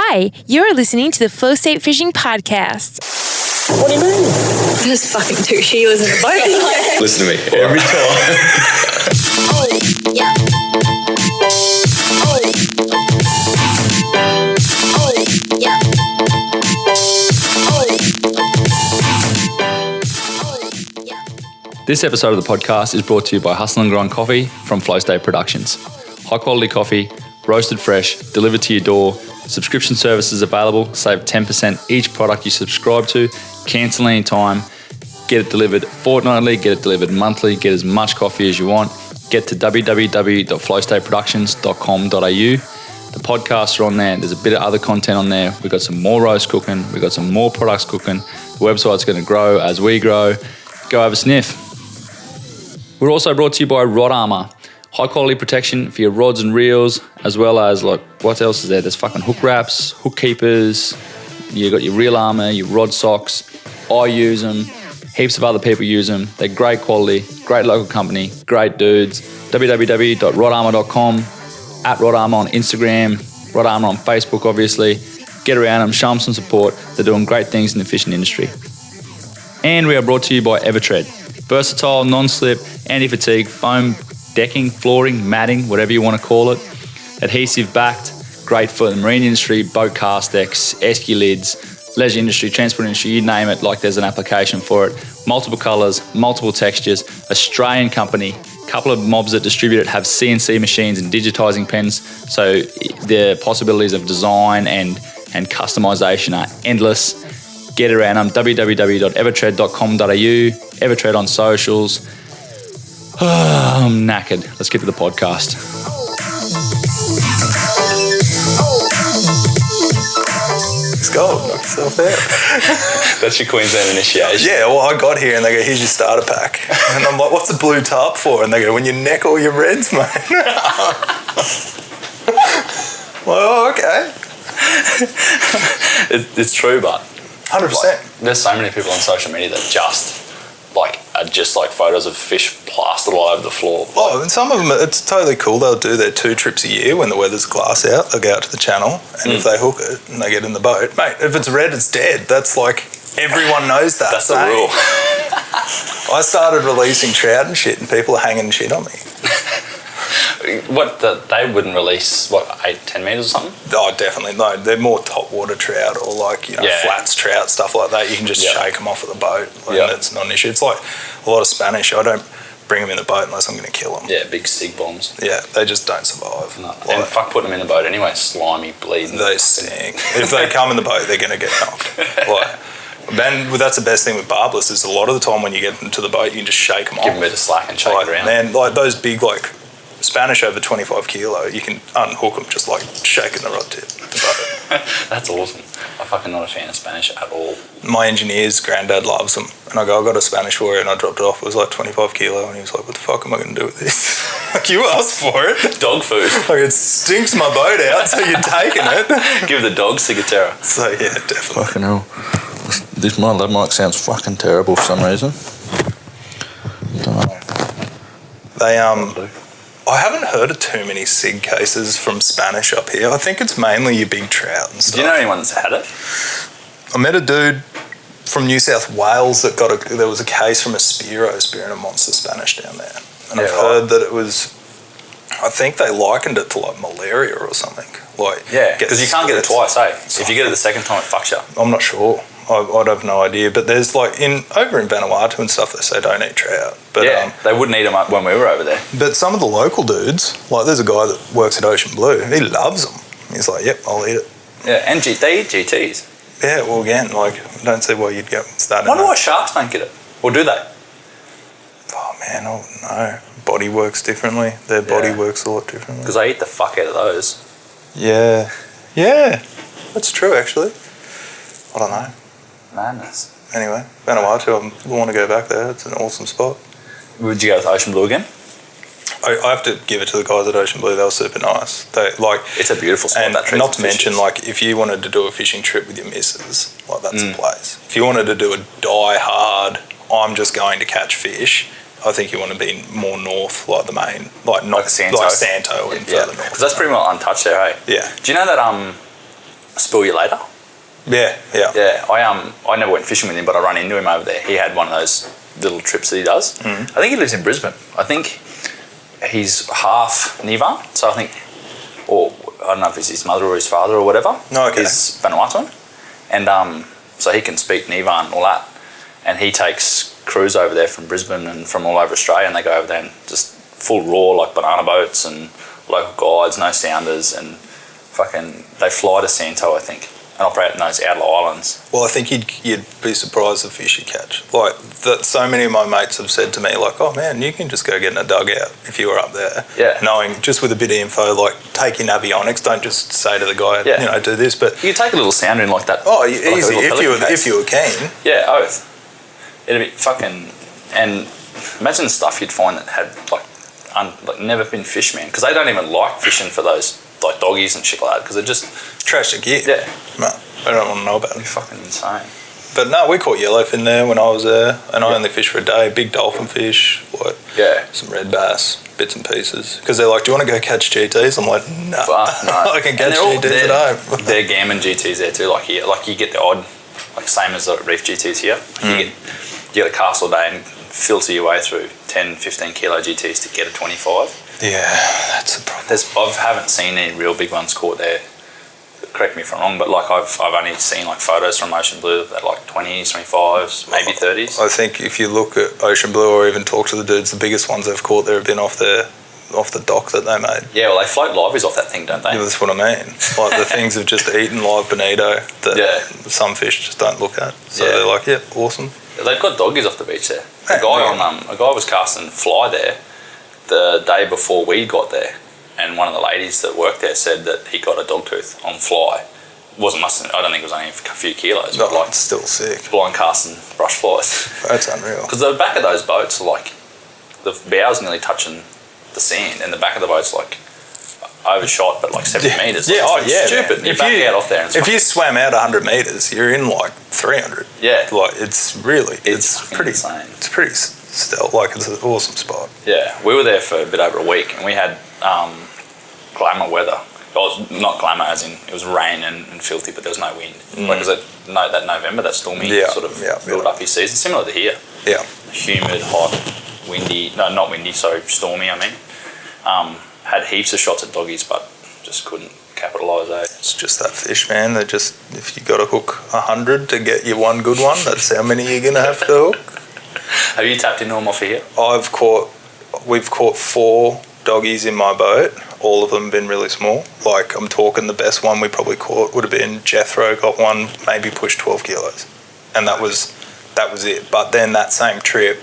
Hi, you're listening to the Flow State Fishing Podcast. What do you mean? There's fucking 2 Sheilas in the boat. Listen to me. Every time. Oh, yeah. Oh. Oh, yeah. Oh. Yeah. This episode of the podcast is brought to you by Hustle and Grind Coffee from Flow State Productions. High quality coffee, roasted fresh, delivered to your door. Subscription services available. Save 10% each product you subscribe to. Cancel anytime. Get it delivered fortnightly. Get it delivered monthly. Get as much coffee as you want. Get to www.flowstateproductions.com.au. The podcasts are on there. There's a bit of other content on there. We've got some more roast cooking. We've got some more products cooking. The website's going to grow as we grow. Go have a sniff. We're also brought to you by Rod Armor. High quality protection for your rods and reels, as well as like, what else is there? There's fucking hook wraps, hook keepers. You got your reel armor, your rod socks. I use them. Heaps of other people use them. They're great quality, great local company, great dudes. www.rodarmor.com, at Rod Armor on Instagram, Rod Armor on Facebook, obviously. Get around them, show them some support. They're doing great things in the fishing industry. And we are brought to you by Evertread. Versatile, non-slip, anti-fatigue, foam decking, flooring, matting, whatever you want to call it. Adhesive backed, great for the marine industry, boat cast decks, esky lids, leisure industry, transport industry, you name it, like there's an application for it. Multiple colours, multiple textures, Australian company, couple of mobs that distribute it have CNC machines and digitising pens, so the possibilities of design and customisation are endless. Get around them, www.evertread.com.au, Evertread on socials. I'm knackered. Let's get to the podcast. Let's go. Knock yourself out. That's your Queensland initiation. Yeah, well, I got here and they go, here's your starter pack. And I'm like, what's the blue tarp for? And they go, when you neck all your reds, mate. Well, okay. It's true, but 100%. There's so many people on social media that are just like photos of fish plastered all over the floor. Oh, and some of them, it's totally cool. They'll do their 2 trips a year when the weather's glass out. They'll go out to the channel, and if they hook it and they get in the boat, mate, if it's red, it's dead. That's like, everyone knows that. That's the rule. I started releasing trout and shit, and people are hanging shit on me. They wouldn't release, 8-10 metres or something? Oh, definitely. No, they're more top water trout or flats trout, stuff like that. You can just shake them off of the boat. That's not an issue. It's like a lot of Spanish. I don't bring them in the boat unless I'm going to kill them. Yeah, big stick bombs. Yeah, they just don't survive. No. And fuck putting them in the boat anyway, slimy, bleeding. They stink. If they come in the boat, they're going to get knocked. Man, that's the best thing with barbless is a lot of the time when you get them to the boat, you can just shake them off. Give them a bit of slack and shake it around. Man, those big, Spanish over 25 kilo, you can unhook them just shaking the rod tip at the boat. That's awesome. I'm fucking not a fan of Spanish at all. My engineer's granddad loves them. And I got a Spanish for it and I dropped it off. It was 25 kilo and he was like, what the fuck am I going to do with this? You asked for it. Dog food. It stinks my boat out, so you're taking it. Give the dog Ciguatera. So yeah, definitely. Fucking hell. That mic sounds fucking terrible for some reason. I haven't heard of too many SIG cases from Spanish up here. I think it's mainly your big trout and stuff. Do you know anyone that's had it? I met a dude from New South Wales that there was a case from a spearing a monster Spanish down there. And I've heard that it was, I think they likened it to malaria or something. Because you can't get it twice, eh? If you get it the second time, it fucks you. I'm not sure. I'd have no idea, but there's over in Vanuatu and stuff, they say don't eat trout. But they wouldn't eat them when we were over there. But some of the local dudes, there's a guy that works at Ocean Blue, he loves them. He's like, yep, I'll eat it. Yeah, and they eat GTs. Yeah, well, again, I don't see why you'd go start. Wonder why sharks don't get it, or do they? Oh man, I don't know. Body works differently. Their body works a lot differently. Because I eat the fuck out of those. Yeah, that's true actually. I don't know. Madness. Anyway, Vanuatu, I want to go back there. It's an awesome spot. Would you go to Ocean Blue again? I have to give it to the guys at Ocean Blue. They were super nice. It's a beautiful spot. And not to mention, if you wanted to do a fishing trip with your missus, that's the place. If you wanted to do a die hard, I'm just going to catch fish, I think you want to be more north, the main, not Santo. Santo and further north. Because that's pretty well untouched there, hey? Yeah. Do you know that Spill You Later. Yeah. Yeah, I never went fishing with him, but I run into him over there. He had one of those little trips that he does. I think he lives in Brisbane. I think he's half Nivan, so I think, or I don't know if it's his mother or his father or whatever. No, okay. Is Vanuatuan, and so he can speak Nivan and all that, and he takes crews over there from Brisbane and from all over Australia, and they go over there and just full raw, like banana boats and local guides, no sounders, and fucking they fly to Santo, I think, and operate in those outer islands. Well, I think you'd be surprised the fish you catch. Like, that, so many of my mates have said to me, like, oh man, you can just go get in a dugout if you were up there. Yeah. Knowing, just with a bit of info, like, take your navionics, don't just say to the guy, do this, but... You take a little sounder in like that. Oh, like easy, if you were keen. Yeah, oath. It'd be fucking... And imagine the stuff you'd find that had, like never been fished, man. Because they don't even like fishing for those, like, doggies and shit like that, because they're just... Trash the gear. Yeah. No, I don't want to know about it. It'd be fucking insane. But no, we caught yellowfin there when I was there, and I only fished for a day. Big dolphin fish, some red bass, bits and pieces. Because they're like, do you want to go catch GTs? I'm like, no. I can catch GTs at home. They're gammon GTs there too. Like here, like you get the odd, like same as the reef GTs here. You get a cast all day and filter your way through 10, 15 kilo GTs to get a 25. Yeah, that's a problem. I haven't seen any real big ones caught there. Correct me if I'm wrong, but like I've only seen like photos from Ocean Blue that like 20s, 25s, maybe 30s. I think if you look at Ocean Blue or even talk to the dudes, the biggest ones they've caught there have been off the dock that they made. Yeah, well, they float liveys off that thing, don't they? Yeah, that's what I mean. Like, the things have just eaten live bonito that some fish just don't look at. So they're like, yeah, awesome. They've got doggies off the beach there. A guy was casting fly there the day before we got there, and one of the ladies that worked there said that he got a dogtooth on fly. I don't think it was only a few kilos, but like, it's still sick. Blind casting brush flies. That's unreal. Because the back of those boats are like, the bow's nearly touching the sand, and the back of the boat's like overshot, but like 70 metres. Yeah, like, stupid. Man. You back out off there. And if you swam out 100 metres, you're in like 300. Yeah. Like, it's pretty insane. It's pretty still, like, it's an awesome spot. Yeah, we were there for a bit over a week, and we had glamour weather. Well, not glamour as in it was rain and filthy, but there was no wind. Like, was that November, that stormy sort of build-up-y season, similar to here. Yeah. Humid, hot, windy. No, not windy, sorry, stormy, I mean. Had heaps of shots at doggies, but just couldn't capitalise, eh? It's just that fish, man. They just, if you got to hook 100 to get you one good one, that's how many you're going to have to hook. Have you tapped into them off of here? We've caught 4 doggies in my boat. All of them have been really small. Like, I'm talking the best one we probably caught would have been Jethro, got one, maybe pushed 12 kilos. And that was it. But then that same trip,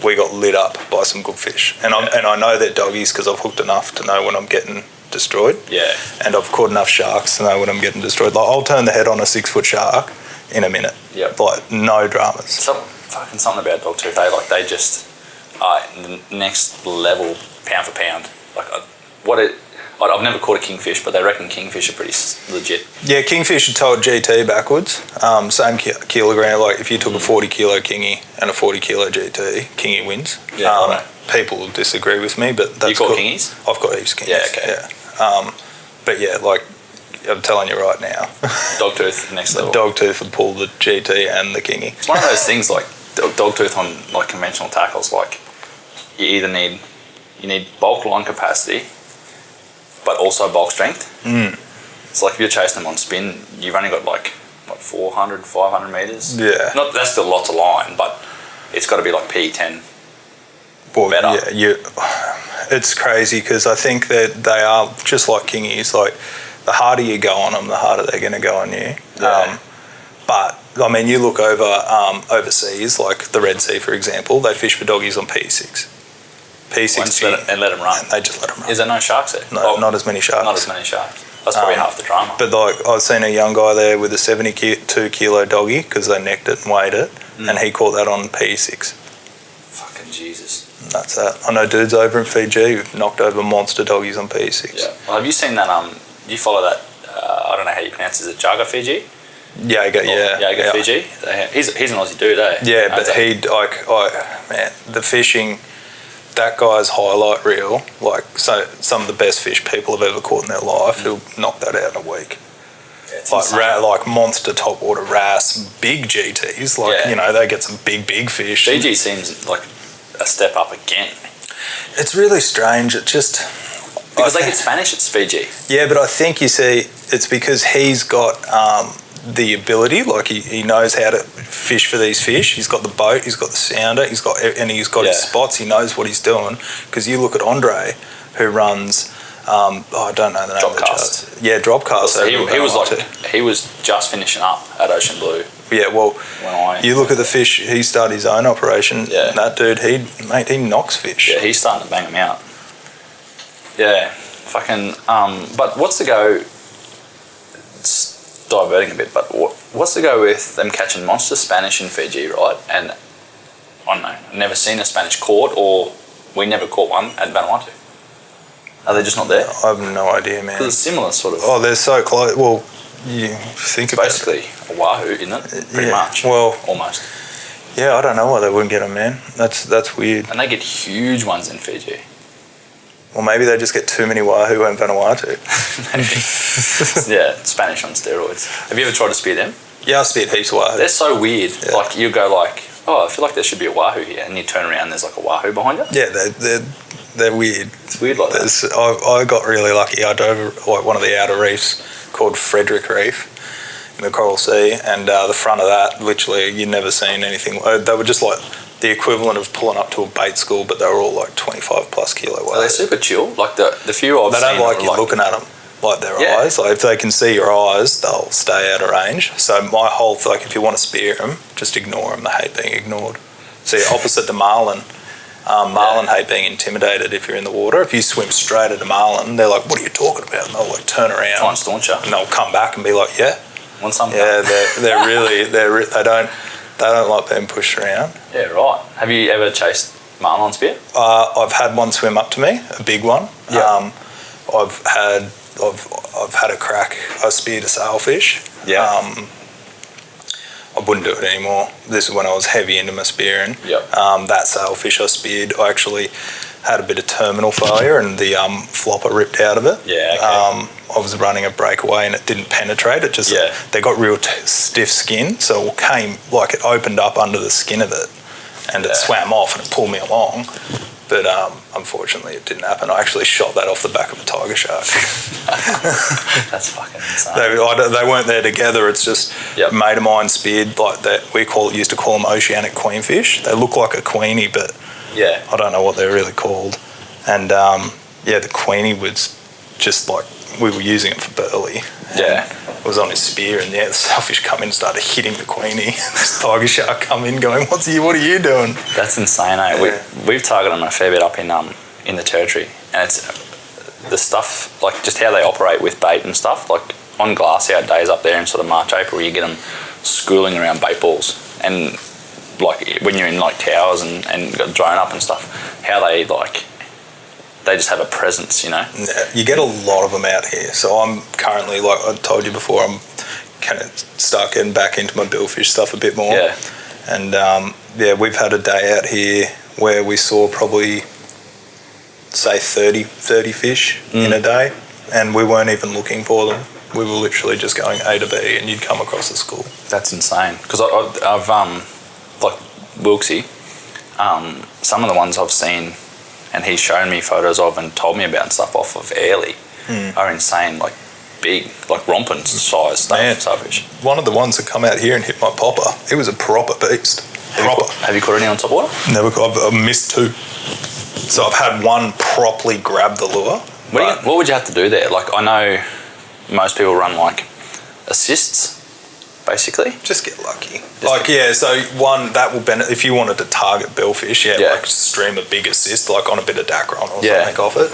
we got lit up by some good fish. And I know they're doggies because I've hooked enough to know when I'm getting destroyed. Yeah. And I've caught enough sharks to know when I'm getting destroyed. Like, I'll turn the head on a 6-foot shark in a minute. Yep. Like, no dramas. Something about dogtooth, like, they just are the next level pound for pound. Like, I've never caught a kingfish, but they reckon kingfish are pretty legit. Yeah, kingfish are told GT backwards. Same kilogram. Like, if you took a 40 kilo kingy and a 40 kilo GT, kingy wins. Yeah, people will disagree with me, but that's you caught kingies? I've got heaps of kingies. Yeah, okay. Yeah. But yeah, like, I'm telling you right now, dogtooth next level. Dogtooth would pull the GT and the kingy. It's one of those things, like dogtooth on like conventional tackles. Like, you either need bulk line capacity, but also bulk strength. It's like if you're chasing them on spin, you've only got like 400, 500 meters. Yeah. That's still lots of line, but it's got to be like P10. Well, better. Yeah, it's crazy because I think that they are just like kingies. Like, the harder you go on them, the harder they're going to go on you. Yeah. But I mean, you look over overseas, like the Red Sea, for example. They fish for doggies on P6. P6 and let them run. And they just let them run. Is there no sharks there? No, not as many sharks. Not as many sharks. That's probably half the drama. But like, I've seen a young guy there with a 72 kilo doggy because they necked it and weighed it, and he caught that on P6. Fucking Jesus. And that's that. I know dudes over in Fiji who've knocked over monster doggies on P6. Yeah. Well, have you seen that? Do you follow that? I don't know how you pronounce it. Is it Jaga Fiji? Jaga, yeah. Jaga Fiji. He's an Aussie dude, eh? Yeah, but man, the fishing. That guy's highlight reel, like, so some of the best fish people have ever caught in their life, he'll knock that out in a week. It's like insane. like monster topwater wrasse, big GTs. Like Yeah. they get some big fish. Fiji seems like a step up again. It's really strange. It just Because they get Spanish, it's Fiji. yeah, but I think you see it's because he's got the ability. Like he knows how to fish for these fish. He's got the boat. He's got the sounder. He's got his spots. He knows what he's doing. Because you look at Andre, who runs. I don't know the name of the Dropcast. Yeah, Dropcast. So he was just finishing up at Ocean Blue. Yeah, well, When you look at the fish. He started his own operation. Yeah. And that dude, he knocks fish. Yeah, he's starting to bang them out. Yeah, fucking. But what's the go? It's diverting a bit, but what's the go with them catching monster Spanish in Fiji, right? And I don't know, I've never seen a Spanish caught, or we never caught one at Vanuatu. Are they just not there? I have no idea, man. Because it's similar, sort of. Oh, they're so close. Well, you think about it. Basically a wahoo, isn't it? Pretty much. Well, almost. yeah, I don't know why they wouldn't get them, man. That's weird. And they get huge ones in Fiji. Well, maybe they just get too many wahoo and Vanuatu. Yeah, Spanish on steroids. Have you ever tried to spear them? Yeah, I speared heaps of wahoo. They're so weird. Yeah. Like you go like, oh, I feel like there should be a wahoo here, and you turn around, there's like a wahoo behind you. Yeah, they're weird. It's weird like that. I got really lucky. I dove like one of the outer reefs called Frederick Reef in the Coral Sea, and the front of that, literally, you'd never seen anything. They were just like the equivalent of pulling up to a bait school, but they were all like 25 plus kilo Are they wahoo. super chill? Like the few I've They seen. don't like are you looking at them, like their eyes. Like if they can see your eyes, they'll stay out of range. So my whole like, if you want to spear them, just ignore them. They hate being ignored. See, opposite to marlin. Marlin hate being intimidated if you're in the water. If you swim straight at a marlin, they're like, "What are you talking about?" And they'll like turn around, Try and staunch you. and they'll come back and be like, "Yeah, Want some? yeah." They don't like being pushed around. Yeah, right. Have you ever chased marlin on spear? I've had one swim up to me, a big one. Yeah. I've had a crack. I speared a sailfish. Yeah. I wouldn't do it anymore. This is when I was heavy into my spearing. Yep. That sailfish I speared, I actually had a bit of terminal failure and the flopper ripped out of it. Yeah, okay. I was running a breakaway and it didn't penetrate. It just, they got real stiff skin, so it came, like it opened up under the skin of it and it swam off and it pulled me along. But unfortunately it didn't happen. I actually shot that off the back of a tiger shark. That's fucking insane. They weren't there together. It's just a mate of mine speared like that. Used to call them oceanic queenfish. They look like a queenie, but I don't know what they're really called. And the queenie was just like, we were using it for burley. Yeah. It was on his spear, and the sailfish come in and started hitting the queenie. This tiger shark come in going, what are you doing? That's insane, eh? Yeah. We've targeted them a fair bit up in the territory, and it's the stuff, like just how they operate with bait and stuff, like on glass-out days up there in sort of March, April, you get them schooling around bait balls, and like when you're in like towers and got drone up and stuff, how they just have a presence, you know? Yeah, you get a lot of them out here. So I'm currently, like I told you before, I'm kind of start getting back into my billfish stuff a bit more. Yeah. And we've had a day out here where we saw probably, say, 30 fish in a day, and we weren't even looking for them. We were literally just going A to B, and you'd come across the school. That's insane. Because I've like Wilksy, some of the ones I've seen and he's shown me photos of and told me about and stuff off of Airlie are insane, like big, like romping size stuff. Man, starfish. One of the ones that come out here and hit my popper, it was a proper beast. Have you caught any on top water? Never. I've missed two. So I've had one properly grab the lure. What would you have to do there? Like, I know most people run like assists, basically. Just get lucky. So one that will benefit if you wanted to target billfish. Like stream a big assist, like on a bit of Dacron or something off it.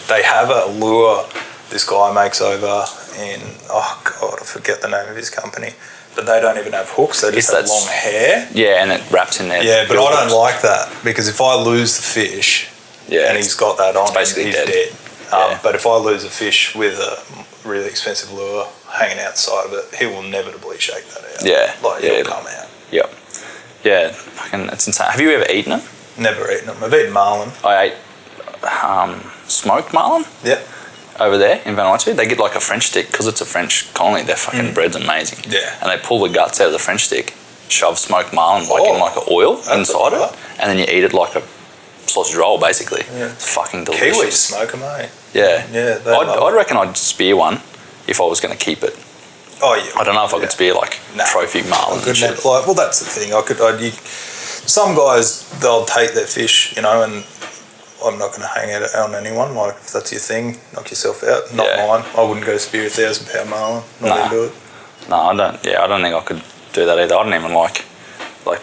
They have a lure this guy makes over in, oh God, I forget the name of his company. But they don't even have hooks, they just have long hair. Yeah, and it wraps in there. Yeah, but I don't like that because if I lose the fish and he's got that on, he's dead. But if I lose a fish with a really expensive lure hanging outside of it, he will inevitably shake that out. He'll come out. Yep. Yeah, fucking, it's insane. Have you ever eaten it? Never eaten them. I've eaten marlin. I ate smoked marlin. Yeah. over there in Vanuatu, they get like a French stick because it's a French colony. Their fucking bread's amazing. Yeah. And they pull the guts out of the French stick, shove smoked marlin in like an oil inside it, and then you eat it like a sausage roll, basically. Yeah. It's fucking delicious. Kiwis smoke them, eh? Yeah. Yeah. I'd reckon I'd spear one if I was going to keep it. Oh yeah. I don't know if I could spear like trophy marlin. Well, that's the thing. Some guys, they'll take their fish, and I'm not going to hang it on anyone. Like, if that's your thing, knock yourself out. Not mine. I wouldn't go spear 1,000 pound marlin. Not into it. No, I don't. Yeah, I don't think I could do that either. I don't even like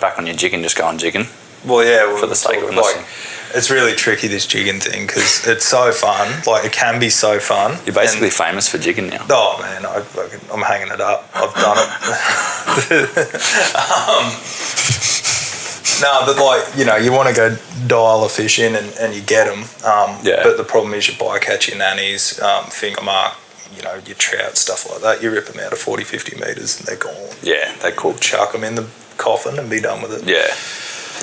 back on your jigging, just go on jigging. Well, yeah. For the sake of it. It's really tricky, this jigging thing, because it's so fun. Like, it can be so fun. You're basically famous for jigging now. Oh man, I'm hanging it up. I've done it. No, but you want to go dial a fish in and you get them. But the problem is you bycatch your nannies, finger mark, your trout, stuff like that. You rip them out of 40, 50 metres and they're gone. Yeah, they're cool. Chuck them in the coffin and be done with it. Yeah.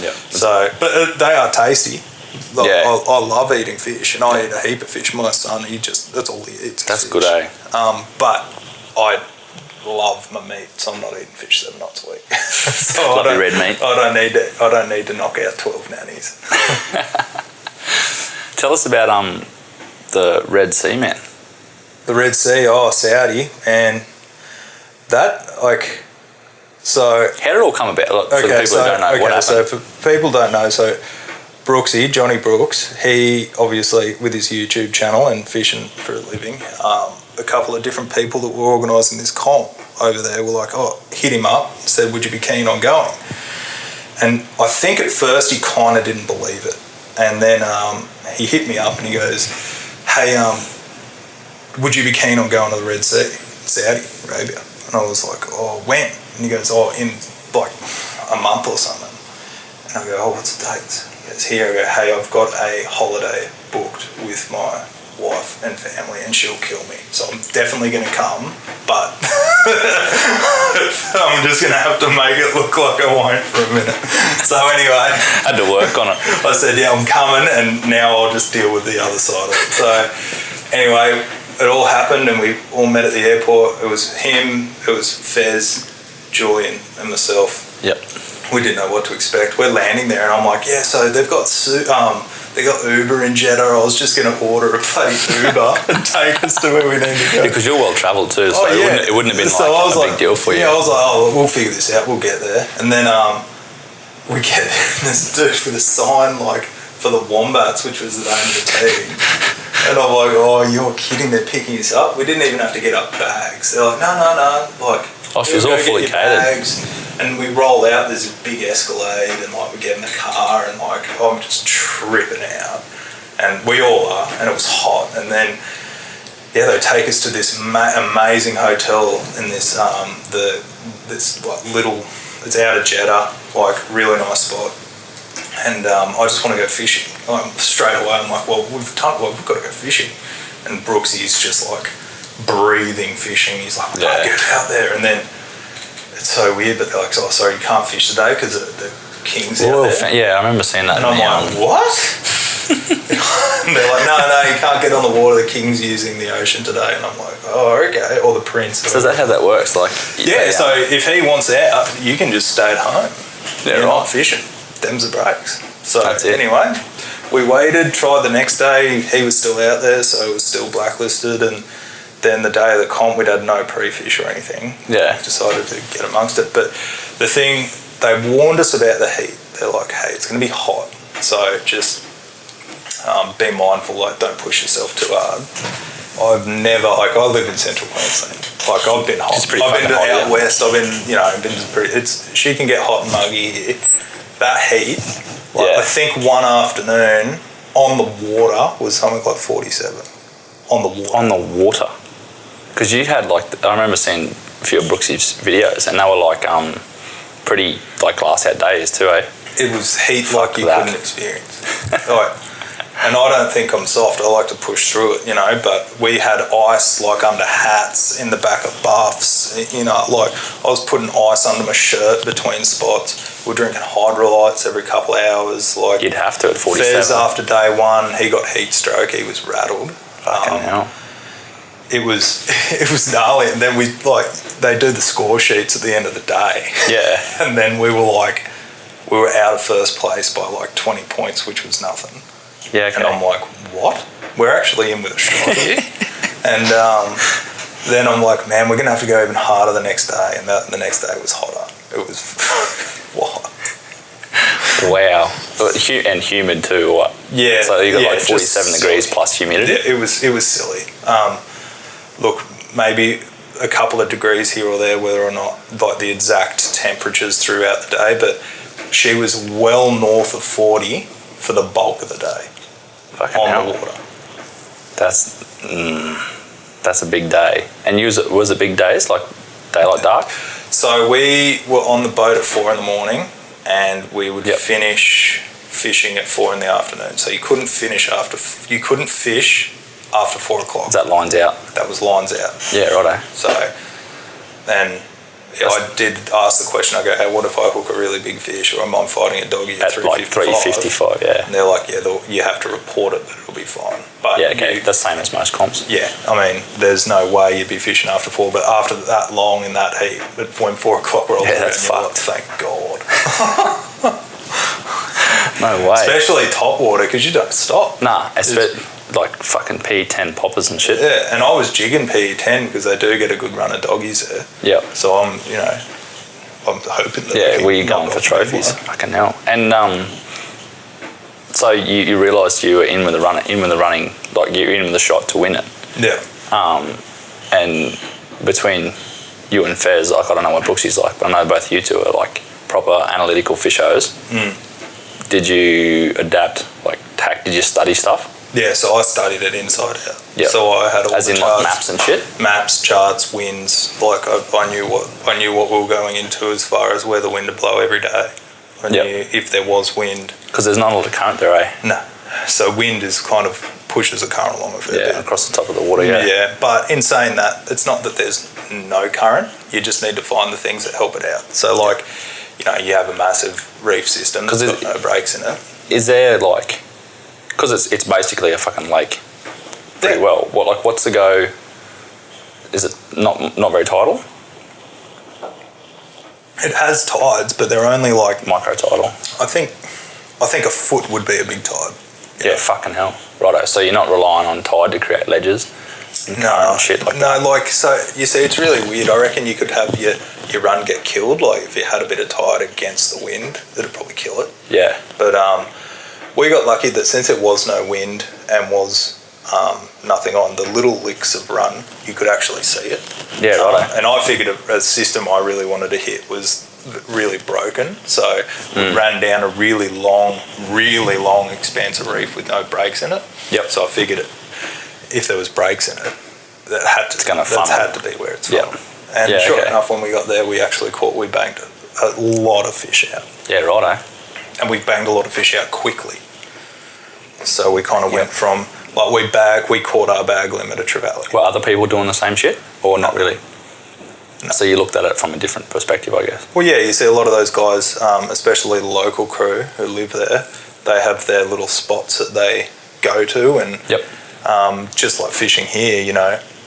Yeah. So, but they are tasty. I love eating fish, and I eat a heap of fish. My son, that's all he eats. That's fish. good, eh? But I love my meat, so I'm not eating fish 7 nights a week. So love your red meat. I don't need to knock out 12 nannies. Tell us about the Red Sea, man. The Red Sea, Saudi, and that so. How did it all come about? For the people who don't know, what happened? So for people who don't know, Brooksy, Johnny Brooks, he obviously, with his YouTube channel and fishing for a living, a couple of different people that were organising this comp over there were like, hit him up, said, would you be keen on going? And I think at first he kind of didn't believe it. And then he hit me up and he goes, hey, would you be keen on going to the Red Sea, Saudi Arabia? And I was like, when? And he goes, in like a month or something. And I go, what's the date? He goes, here. I go, hey, I've got a holiday booked with my wife and family and she'll kill me. So I'm definitely going to come, but I'm just going to have to make it look like I won't for a minute. So anyway. Had to work on it. I said, yeah, I'm coming, and now I'll just deal with the other side of it. So anyway, it all happened and we all met at the airport. It was him, it was Fez, Julian and myself. Yep. We didn't know what to expect. We're landing there and I'm like, yeah, so they've got they got Uber in Jeddah. I was just going to order a bloody Uber and take us to where we need to go. Because you're well travelled too, so it wouldn't have been a big deal for you. Yeah, I was like, we'll figure this out. We'll get there. And then we get this dude with a sign for the Wombats, which was the name of the team. And I'm like, you're kidding, they're picking us up. We didn't even have to get up bags. They're like, no. She was all fully catered. And we roll out, there's a big Escalade, and we get in the car, and I'm just tripping out. And we all are, and it was hot. And then, they take us to this amazing hotel in this, little, it's out of Jeddah, really nice spot. And I just want to go fishing. Straight away, I'm like, we've got to go fishing. And Brooksy's just breathing fishing. He's like, get out there. And then it's so weird, but they're like, sorry, you can't fish today because the king's out there. Yeah, I remember seeing that. And I'm like, what? And they're like, no, you can't get on the water. The king's using the ocean today. And I'm like, okay. Or the prince. So is that how that works? So if he wants out, you can just stay at home. Yeah, You're not fishing. Them's the breaks. So that's it. Anyway, we waited, tried the next day. He was still out there, so it was still blacklisted. And then the day of the comp, we'd had no pre-fish or anything. Yeah. Decided to get amongst it. But the thing, they warned us about the heat. They're like, hey, it's going to be hot. So just be mindful, don't push yourself too hard. I've never, I live in central Queensland. I've been hot. I've been out west. I've been, she can get hot and muggy here. That heat, I think one afternoon on the water was something like 47. On the water. On the water? Because you had I remember seeing a few of Brooksy's videos and they were pretty glass out days too, eh? It was heat you couldn't experience. And I don't think I'm soft. I like to push through it, but we had ice under hats in the back of buffs, I was putting ice under my shirt between spots. We're drinking hydrolytes every couple of hours. You'd have to at 47. Fez after day one, he got heat stroke. He was rattled. Fucking hell. it was gnarly. And then they do the score sheets at the end of the day. Yeah. And then we were out of first place by like 20 points, which was nothing. Yeah, okay. And I'm like, what? We're actually in with a shot here. And then I'm like, man, we're going to have to go even harder the next day. And the next day was hotter. It was, what? Wow. And humid too, what? Yeah. So you got like 47 degrees plus humidity? Yeah, it was silly. Look, maybe a couple of degrees here or there, whether or not like the exact temperatures throughout the day, but she was well north of 40 for the bulk of the day. Fucking on hell. the water. That's a big day. And was it big days, like daylight dark? So we were on the boat at 4 a.m. and we would finish fishing at 4 p.m. So you couldn't fish after 4 o'clock. Is that lines out? That was lines out. Yeah, righto. So then I did ask the question, I go, hey, what if I hook a really big fish or I'm fighting a doggy at 355? Like 355, yeah. And they're like, yeah, you have to report it, but it'll be fine. But yeah, okay, the same as most comps. Yeah, I mean, there's no way you'd be fishing after 4, but after that long in that heat, when 4 o'clock rolled around, that's you're fucked. like, thank God. No way. Especially top water, because you don't stop. Nah, especially like fucking P10 poppers and shit. Yeah, and I was jigging P10 because they do get a good run of doggies there. Yeah. So I'm hoping that. Yeah, were you going for trophies? Fucking hell. And so you realised you were in with the running, like you're in with the shot to win it. Yeah. And between you and Fez, like I don't know what Brooksy's like, but I know both you two are like proper analytical fishos. Did you adapt, like did you study stuff? Yeah, so I studied it inside out. Yep. So I had all as the in charts, like maps and shit. Maps, charts, winds. Like I knew what we were going into as far as where the wind would blow every day. I knew if there was wind. Because there's not a lot of current there, eh? No. So wind is kind of pushes the current along a fair bit. Across the top of the water. Yeah. Yeah, but in saying that, it's not that there's no current. You just need to find the things that help it out. So like, you have a massive reef system that's got no breaks in it. Is there like, because it's basically a fucking lake, pretty well. What's the go? Is it not very tidal? It has tides, but they're only like Micro tidal. I think a foot would be a big tide. Yeah, fucking hell. Righto. So you're not relying on tide to create ledges. No, shit like that. So you see, it's really weird. I reckon you could have your run get killed. Like if you had a bit of tide against the wind, that'd probably kill it. Yeah. But we got lucky that since it was no wind and was nothing on, the little licks of run, you could actually see it. Yeah, righto. And I figured a system I really wanted to hit was really broken. So we ran down a really long expanse of reef with no breaks in it. Yep. So I figured if there was breaks in it, that had to be where it's from. And enough, when we got there, we banged a lot of fish out. Yeah, righto. And we banged a lot of fish out quickly. So we kind of went from, we caught our bag limit at Trevally. Were other people doing the same shit? Or not really? No. So you looked at it from a different perspective, I guess. Well, yeah, you see a lot of those guys, especially the local crew who live there, they have their little spots that they go to. And just like fishing here,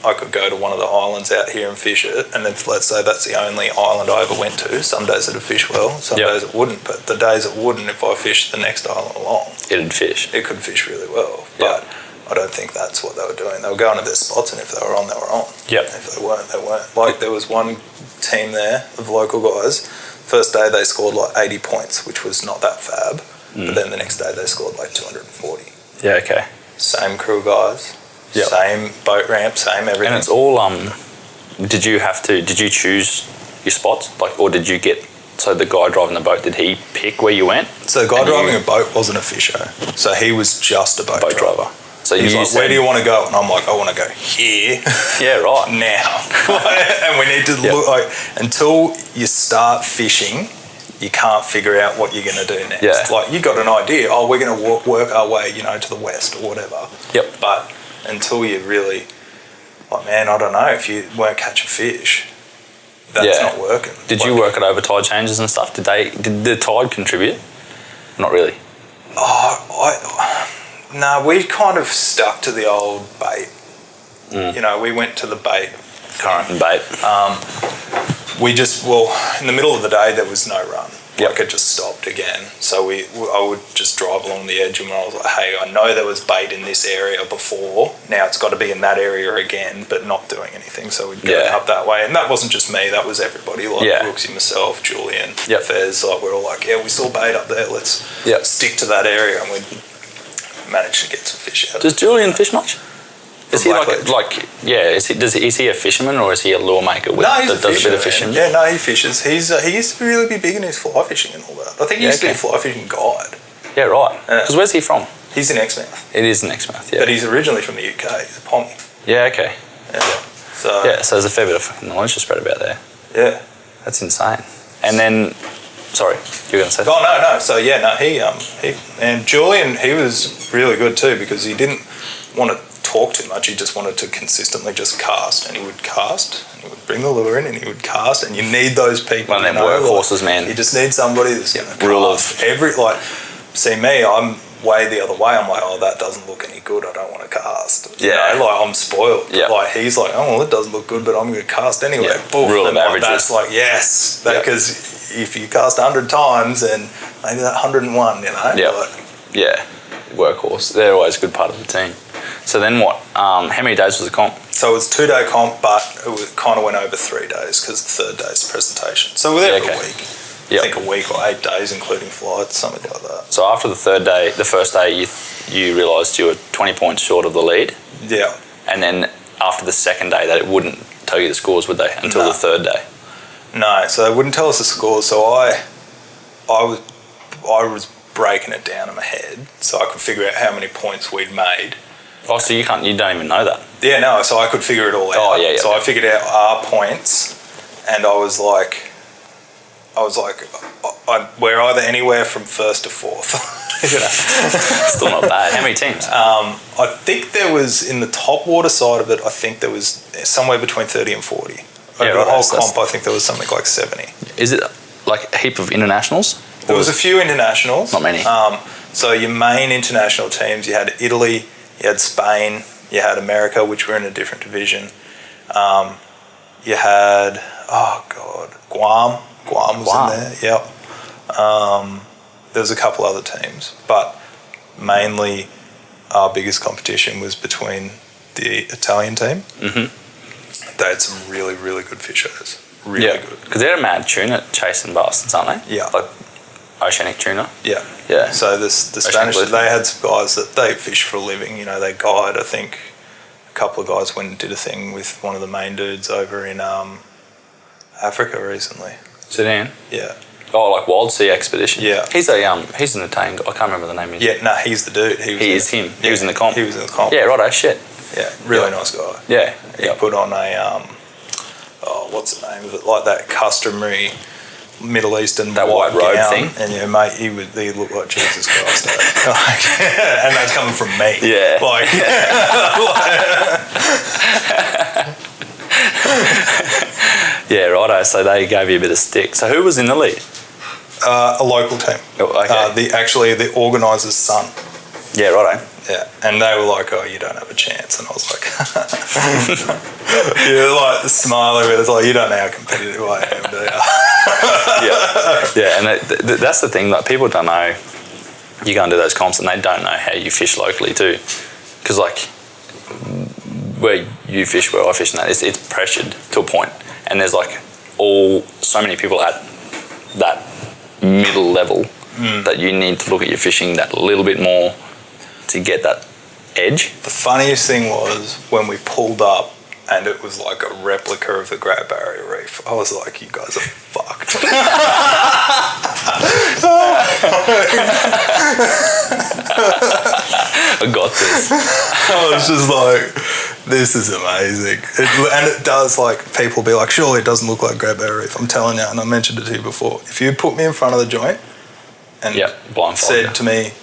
I could go to one of the islands out here and fish it, and then let's say that's the only island I ever went to. Some days it'd fish well, some days it wouldn't. But the days it wouldn't, if I fished the next island along, it'd fish. It could fish really well. But I don't think that's what they were doing. They were going to their spots, and if they were on, they were on. Yep. If they weren't, they weren't. Like there was one team there of local guys. First day they scored like 80 points, which was not that fab. But then the next day they scored like 240. Yeah. Okay. Same crew guys. Yep. Same boat ramp, same everything. And it's all, did you choose your spots? Or did you so the guy driving the boat, did he pick where you went? So the guy driving a boat wasn't a fisher. So he was just a boat driver. So he's like, where do you want to go? And I'm like, I want to go here. Yeah, right. Now. And we need to look, until you start fishing, you can't figure out what you're going to do next. Yeah. Like you got an idea, we're going to work our way, to the west or whatever. Yep. But until you really, man, I don't know, if you weren't catching fish, that's not working. Did you work it over tide changes and stuff? Did the tide contribute? Not really. No, we kind of stuck to the old bait. You know, we went to the bait. Current and bait. In the middle of the day, there was no run. Yep. Like, it just stopped again. So I would just drive along the edge, and I was like, hey, I know there was bait in this area before. Now it's got to be in that area again, but not doing anything. So we'd go up that way. And that wasn't just me, that was everybody. Like Brooksy, myself, Julian, Fez. Like, we're all like, yeah, we saw bait up there. Let's stick to that area. And we'd manage to get some fish out. Does Julian fish much? Is he is he a fisherman or is he a lure maker that does a bit of fishing? Yeah, no, he fishes. He used to really be big in his fly fishing and all that. I think he used to be a fly fishing guide. Yeah, right. Because where's he from? He's in Exmouth. It is in Exmouth, yeah. But he's originally from the UK. He's a Pommy. Yeah, okay. Yeah. So there's a fair bit of fucking knowledge to spread about there. Yeah. That's insane. And then, sorry, you were going to say? Oh, no. So, he and Julian, he was really good too because he didn't want to talk too much. He just wanted to consistently just cast, and he would cast, and he would bring the lure in, and he would cast, and you need those people. One of them workhorses, man. You just need somebody that's going to cast. See me, I'm way the other way. I'm like, oh, that doesn't look any good. I don't want to cast. Yeah. You know, like, I'm spoiled. Yeah. Like, he's like, oh, well, it doesn't look good, but I'm going to cast anyway. Yeah. Boof. Rule of averages. That's like, yes. Because if you cast 100 times, then maybe that 101, you know? Yeah. Like, workhorse. They're always a good part of the team. So then what? How many days was the comp? So it was 2-day comp, but it kind of went over 3 days because the third day's the presentation. So we're there for a week. I think a week or 8 days, including flights, something like that. So after the first day, you realised you were 20 points short of the lead? Yeah. And then after the second day, that it wouldn't tell you the scores, would they, until the third day? No, so they wouldn't tell us the scores. So I was breaking it down in my head so I could figure out how many points we'd made. Oh, so you don't even know that? Yeah, no, so I could figure it all out. Oh, yeah. So I figured out our points, and I was like, we're either anywhere from first to fourth. You know? Still not bad. How many teams? I think there was, in the top water side of it, I think there was somewhere between 30 and 40. Over the whole comp, I think there was something like 70. Is it like a heap of internationals? There was a few internationals. Not many. So your main international teams, you had Italy, you had Spain, you had America, which were in a different division. You had, Guam. Guam was in there, yep. There was a couple other teams, but mainly our biggest competition was between the Italian team. Mm-hmm. They had some really, really good fishers. Really good. Because they're a mad tuna chasing bastards, aren't they? Yeah. Like oceanic tuna. Yeah. Yeah. So the Spanish, they had some guys that they fish for a living. You know, they guide. I think a couple of guys went and did a thing with one of the main dudes over in Africa recently. Sudan. Yeah. Oh, like Wild Sea Expedition. Yeah. He's an Italian guy. I can't remember the name. Yeah. No, he's the dude. He is him. He was in the comp. He was in the comp. Yeah. Righto. Shit. Yeah. Really nice guy. Yeah. He put on a what's the name of it? Like that customary Middle Eastern white robe thing. And yeah, mate, he looked like Jesus Christ. And that's coming from me. Yeah. Like. Yeah, righto. So they gave you a bit of stick. So who was in the lead? A local team. Oh, okay. The organiser's son. Yeah, righto. Yeah, and they were like, "Oh, you don't have a chance," and I was like, "You're like smiling, but it's like you don't know how competitive I am, do you?" Yeah, and that's the thing. Like people don't know. You go and do those comps, and they don't know how you fish locally too, because like where you fish, where I fish, and that it's pressured to a point, and there's like so many people at that middle level that you need to look at your fishing that little bit more to get that edge. The funniest thing was when we pulled up and it was like a replica of the Great Barrier Reef. I was like, you guys are fucked. I got this. I was just like, this is amazing. And it does, like, people be like, surely it doesn't look like Great Barrier Reef. I'm telling you, and I mentioned it to you before, if you put me in front of the joint and said to me,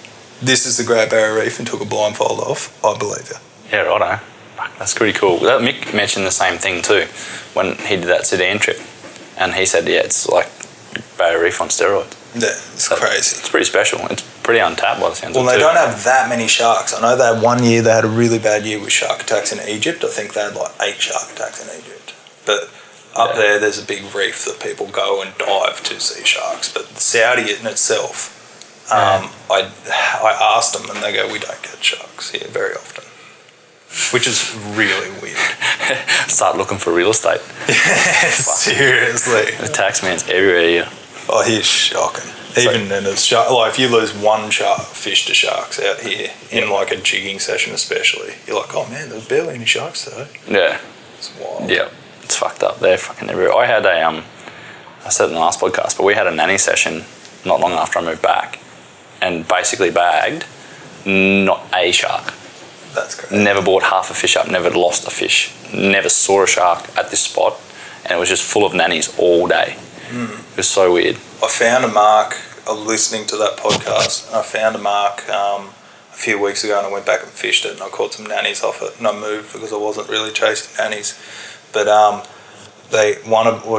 this is the Great Barrier Reef, and took a blindfold off, I believe you. Yeah, righto. That's pretty cool. Mick mentioned the same thing too when he did that Sudan trip, and he said, yeah, it's like Barrier Reef on steroids. Yeah, it's crazy. It's pretty special. It's pretty untapped by the sounds Well, of it they too. don't have that many sharks. I know they had one year, they had a really bad year with shark attacks in Egypt. I think they had like 8 shark attacks in Egypt. But up there, there's a big reef that people go and dive to see sharks. But Saudi in itself, I asked them and they go, we don't get sharks here very often. Which is really weird. Start looking for real estate. Seriously. The tax man's everywhere here. Oh, he's shocking. Even in a shark, like if you lose one fish to sharks out here in like a jigging session, especially, you're like, oh man, there's barely any sharks today. Yeah. It's wild. Yeah. It's fucked up. They're fucking everywhere. I had I said it in the last podcast, but we had a nanny session not long after I moved back, and basically bagged not a shark. That's great. Never bought half a fish up, never lost a fish, never saw a shark at this spot, and it was just full of nannies all day. It was so weird. I found a mark, listening to that podcast, and I found a mark a few weeks ago and I went back and fished it and I caught some nannies off it and I moved because I wasn't really chasing nannies. But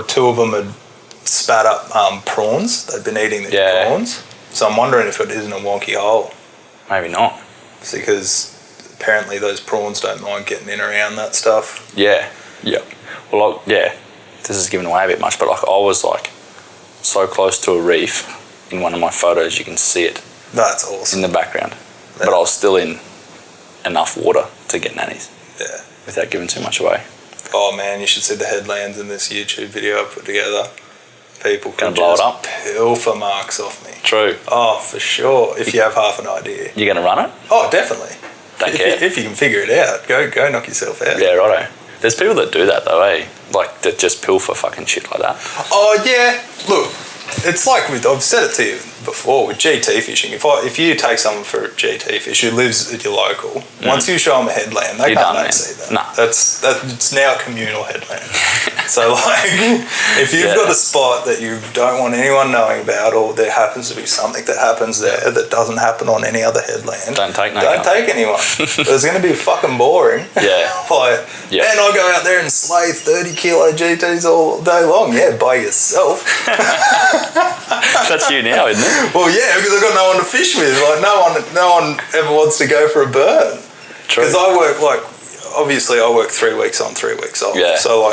two of them had spat up prawns. They'd been eating the prawns. So I'm wondering if it isn't a wonky hole. Maybe not. It's because apparently those prawns don't mind getting in around that stuff. Yeah. Well, this is giving away a bit much, but like I was like so close to a reef in one of my photos, you can see it. That's awesome. In the background. Yeah. But I was still in enough water to get nannies. Yeah. Without giving too much away. Oh man, you should see the headlands in this YouTube video I put together. People can blow it up. Pilfer marks off me. True. Oh, for sure. If you have half an idea. You're going to run it? Oh, definitely. Don't care. If you can figure it out, go knock yourself out. Yeah, righto. There's people that do that though, eh? Like that just pilfer fucking shit like that. Oh yeah. Look, it's like I've said it to you before with GT fishing. If you take someone for a GT fish who lives at your local, once you show them a headland, they can't see that. Nah. It's now a communal headland. So like, if you've got a spot that you don't want anyone knowing about, or there happens to be something that happens there that doesn't happen on any other headland, don't take anyone. It's going to be fucking boring. Yeah. Man, I go out there and slay 30 kilo GTs all day long. Yeah, by yourself. That's you now, isn't it? Well, yeah, because I've got no one to fish with. Like, no one ever wants to go for a burn. True. Because I work, obviously I work 3 weeks on, 3 weeks off. Yeah. So,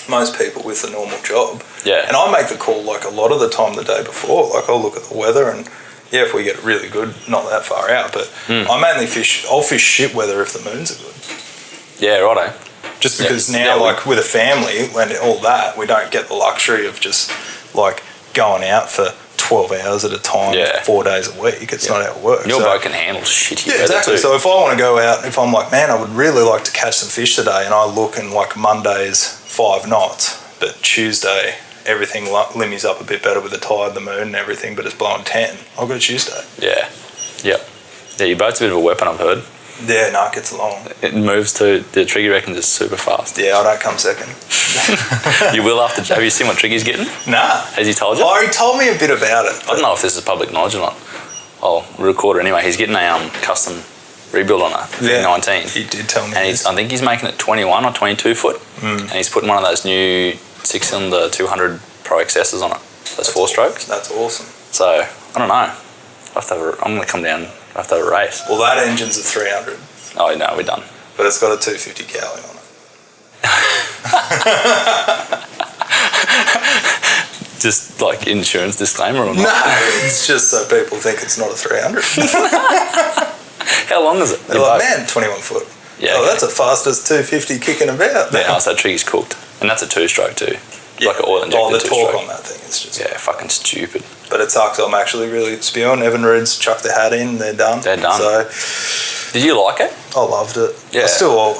most people with a normal job. Yeah. And I make the call, a lot of the time the day before. I'll look at the weather and, yeah, if we get really good, not that far out. But I mainly I'll fish shit weather if the moons are good. Yeah, righto. Just because now, with a family and all that, we don't get the luxury of just, going out for 12 hours at a time, 4 days a week. It's not how it works. Your boat can handle shitty weather exactly. too. So if I want to go out, if I'm like, man, I would really like to catch some fish today, and I look and Monday's 5 knots, but Tuesday everything limmies up a bit better with the tide, the moon and everything, but it's blowing 10, I'll go Tuesday. Yeah. Yep. Yeah, your boat's a bit of a weapon, I've heard. Yeah, no, it gets long. It moves too. The Triggy reckons it's super fast. Yeah, I don't come second. You will after. Have you seen what Triggy's getting? Nah. Has he told you? Oh, he told me a bit about it. I don't know if this is public knowledge or not. I'll record it anyway. He's getting a custom rebuild on it. 19. He did tell me. And I think he's making it 21 or 22 foot. And he's putting one of those new 6-cylinder 200 Pro XSs on it. Those 4-strokes. That's awesome. So I don't know. I'm going to come down. I have to have a race. Well, that engine's a 300. Oh no, we're done. But it's got a 250 gallon on it. Just insurance disclaimer or not? No, it's just so people think it's not a 300. How long is it? They're like, man, 21 foot. Yeah. Oh, that's the fastest 250 kicking about. Yeah, so Triggy's cooked. And that's a 2-stroke too. Yeah. Like an oil injected 2-stroke. The torque on that thing is just... Yeah, fucking stupid. But it sucks. I'm actually really spewing. Evan Reed's chucked the hat in. They're done. They're done. So, did you like it? I loved it. Yeah. I still love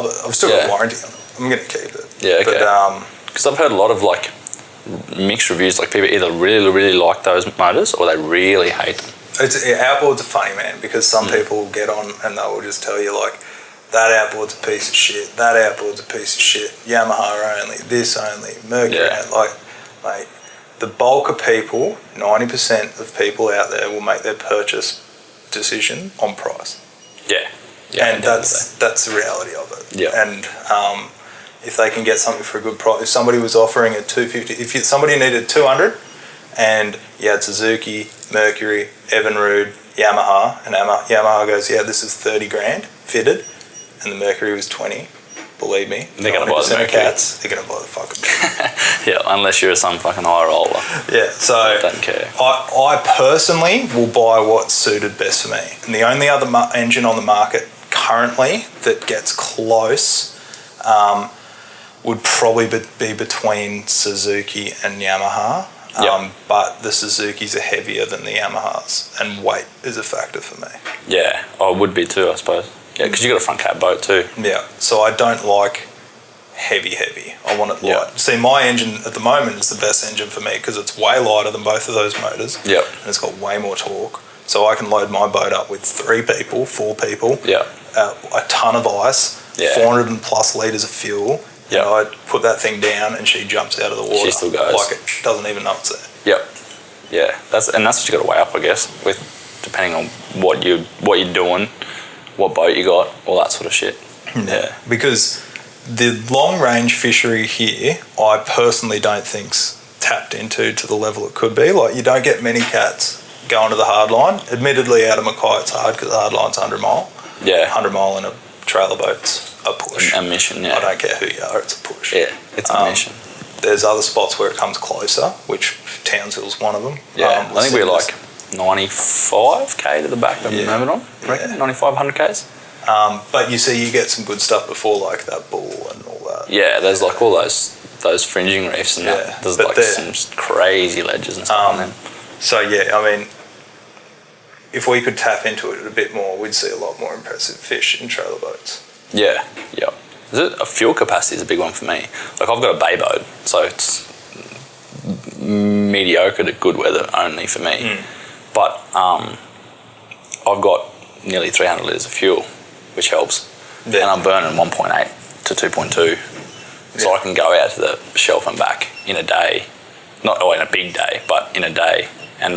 it. I've still got warranty on it. I'm going to keep it. Yeah, okay. But, because I've heard a lot of mixed reviews. People either really, really like those motors or they really hate them. Outboards are funny, man, because some people will get on and they will just tell you that outboard's a piece of shit. That outboard's a piece of shit. Yamaha only. This only. Mercury only. Mate, the bulk of people, 90% of people out there will make their purchase decision on price. Yeah. And that's the reality of it. Yeah. And if they can get something for a good price, if somebody was offering a 250, if somebody needed 200 and you had Suzuki, Mercury, Evinrude, Yamaha, and Yamaha goes, yeah, this is 30 grand fitted, and the Mercury was 20. Believe me, they're going to buy the Mercury. Cats, they're going to buy the fucking Yeah, unless you're some fucking high roller. Yeah, so I don't care. I personally will buy what's suited best for me. And the only other engine on the market currently that gets close would probably be between Suzuki and Yamaha. But the Suzukis are heavier than the Yamahas, and weight is a factor for me. Yeah, I would be too, I suppose. Yeah, because you got a front cab boat too. Yeah, so I don't like heavy. I want it light. See, my engine at the moment is the best engine for me because it's way lighter than both of those motors. Yep. And it's got way more torque. So I can load my boat up with 3 people, 4 people, a ton of ice, 400 and plus litres of fuel. Yep. And I put that thing down and she jumps out of the water. She still goes. Like it doesn't even know it's there. Yep. Yeah, that's what you got to weigh up, I guess, with depending on what you're doing, what boat you got, all that sort of shit. Yeah. Because the long range fishery here, I personally don't think's tapped into to the level it could be. Like, you don't get many cats going to the hard line. Admittedly, out of Mackay it's hard because the hard line's 100 mile. Yeah. 100 mile in a trailer boat's a push. A mission, yeah. I don't care who you are, it's a push. Yeah, it's a mission. There's other spots where it comes closer, which Townsville's one of them. Yeah, I think we're like 95k to the back of the moment on. Reckon 95, 100 k's. But you see, you get some good stuff before, like that bull and all that. Yeah, there's like all those fringing reefs and that. There's like some crazy ledges and stuff on them. So yeah, I mean, if we could tap into it a bit more, we'd see a lot more impressive fish in trailer boats. Yeah. A fuel capacity is a big one for me. Like, I've got a bay boat, so it's mediocre to good weather only for me. But I've got nearly 300 litres of fuel, which helps. And I'm burning 1.8 to 2.2. So I can go out to the shelf and back in a day. Not in a big day, but in a day. And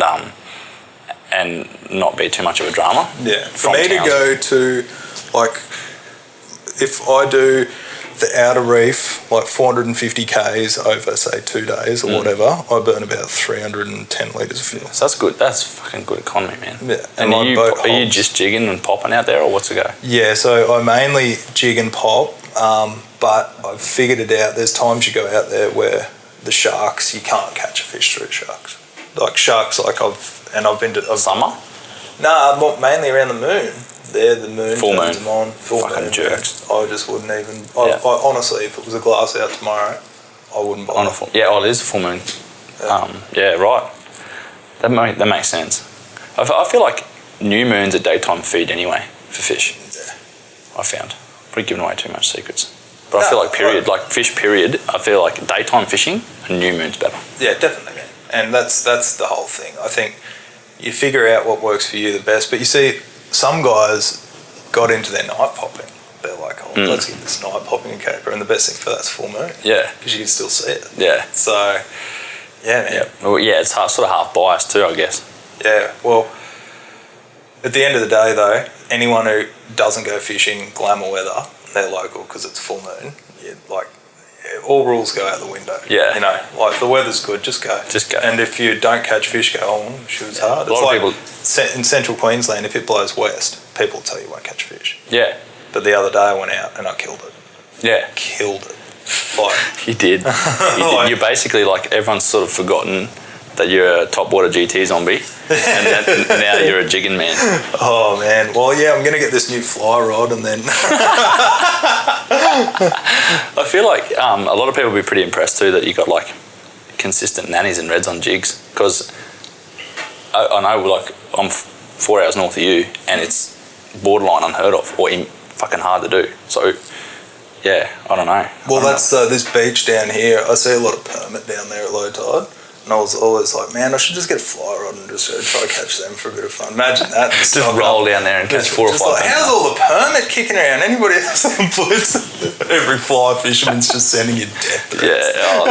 not be too much of a drama. Yeah. For me to go to, like, if I do the outer reef, like 450 k's over, say, 2 days or whatever, I burn about 310 litres of fuel. So that's good. That's fucking good economy, man. Yeah. And are you just jigging and popping out there, or what's the go? Yeah, so I mainly jig and pop, but I've figured it out. There's times you go out there where the sharks, you can't catch a fish through sharks. Like sharks, like I've been to... Summer? Nah, mainly around the moon. There, the moon full turns moon. them on. Full fucking moon. jerks. I just wouldn't even... I honestly, if it was a glass out tomorrow, I wouldn't buy it. Yeah, it is a full moon. Right. That makes sense. I feel like new moons are daytime feed anyway for fish. Yeah. I found. Probably giving away too much secrets. But I feel like fish period, I feel like daytime fishing and new moon's better. Yeah, definitely, man. And that's the whole thing. I think you figure out what works for you the best. But you see, some guys got into their night popping. They're like, let's get this night popping and caper. And the best thing for that's full moon. Yeah. Because you can still see it. Yeah. So, yeah, man. Yeah, well, it's sort of half biased too, I guess. Yeah, well, at the end of the day, though, anyone who doesn't go fishing glamour weather, they're local because it's full moon. All rules go out the window. Yeah. You know, like, if the weather's good, just go. Just go. And if you don't catch fish, go, shoot, it's hard. It's like in central Queensland, if it blows west, people tell you won't catch fish. Yeah. But the other day I went out and I killed it. Yeah. Killed it. Like, you did. You're basically like, everyone's sort of forgotten that you're a top water GT zombie, and now you're a jigging man. Oh man, well yeah, I'm gonna get this new fly rod, and then I feel like a lot of people will be pretty impressed too that you got like consistent nannies and reds on jigs, because I know, like, I'm 4 hours north of you, and it's borderline unheard of or fucking hard to do. So yeah, I don't know. Well, that's this beach down here. I see a lot of permit down there at low tide. And I was always like, man, I should just get a fly rod and just try to catch them for a bit of fun. Imagine that. Just roll down there and catch 4 or 5. Like, how's all the permit kicking around? Anybody else on boats? Every fly fisherman's just sending you death threats. Yeah.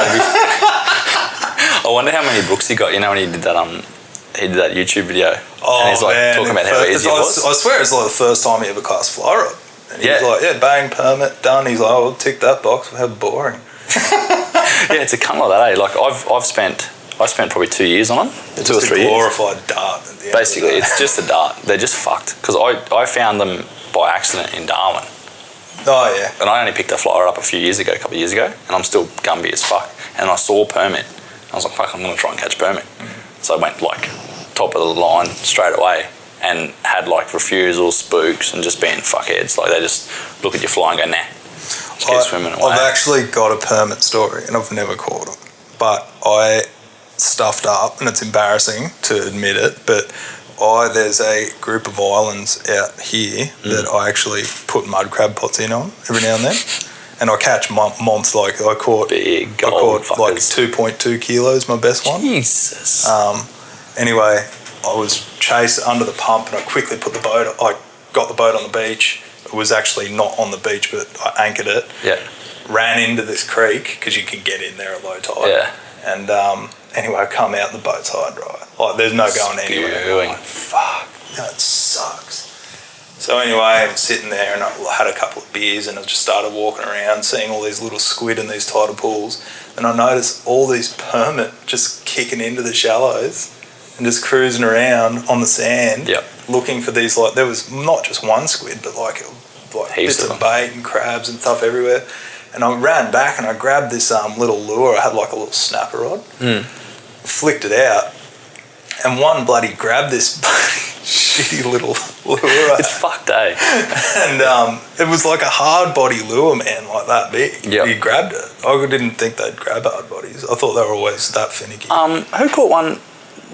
I wonder how many books he got. You know, when he did that YouTube video. And he's like talking about how easy it was. I swear it's like the first time he ever cast fly rod. And he was like, bang, permit, done. He's like, I'll tick that box. How boring. Yeah, it's a cunt like that, eh? Like, I've spent I spent probably 2 years on them. It's 2 or just 3 a years. glorified dart. At the end Basically, of the day. it's just a dart. They're just fucked. Because I found them by accident in Darwin. Oh, yeah. And I only picked a flyer up a couple of years ago, and I'm still Gumby as fuck. And I saw permit. I was like, fuck, I'm going to try and catch permit. So I went like top of the line straight away and had like refusals, spooks, and just being fuckheads. Like they just look at your fly and go, nah, just keep swimming away. I've actually got a permit story and I've never caught them. But I stuffed up, and it's embarrassing to admit it, but there's a group of islands out here that I actually put mud crab pots in on every now and then. And I catch months like I caught big I caught fuckers. like 2.2 kilos, my best one. Jesus. Anyway, I was chased under the pump and I quickly put the boat, I got the boat on the beach. It was actually not on the beach, but I anchored it. Yeah. Ran into this creek because you can get in there at low tide. Yeah. And anyway, I come out and the boat's high and dry. Like there's no going anywhere. I'm like, fuck, that sucks. So anyway, I'm sitting there and I had a couple of beers and I just started walking around, seeing all these little squid in these tidal pools. And I noticed all these permit just kicking into the shallows and just cruising around on the sand, looking for these, like, there was not just one squid, but like bits of bait and crabs and stuff everywhere. And I ran back and I grabbed this little lure. I had like a little snapper rod, flicked it out, and one bloody grabbed this shitty little lure. It's fucked, eh? And it was like a hard body lure, man, like that big. Yep. He grabbed it. I didn't think they'd grab hard bodies. I thought they were always that finicky. Who caught one?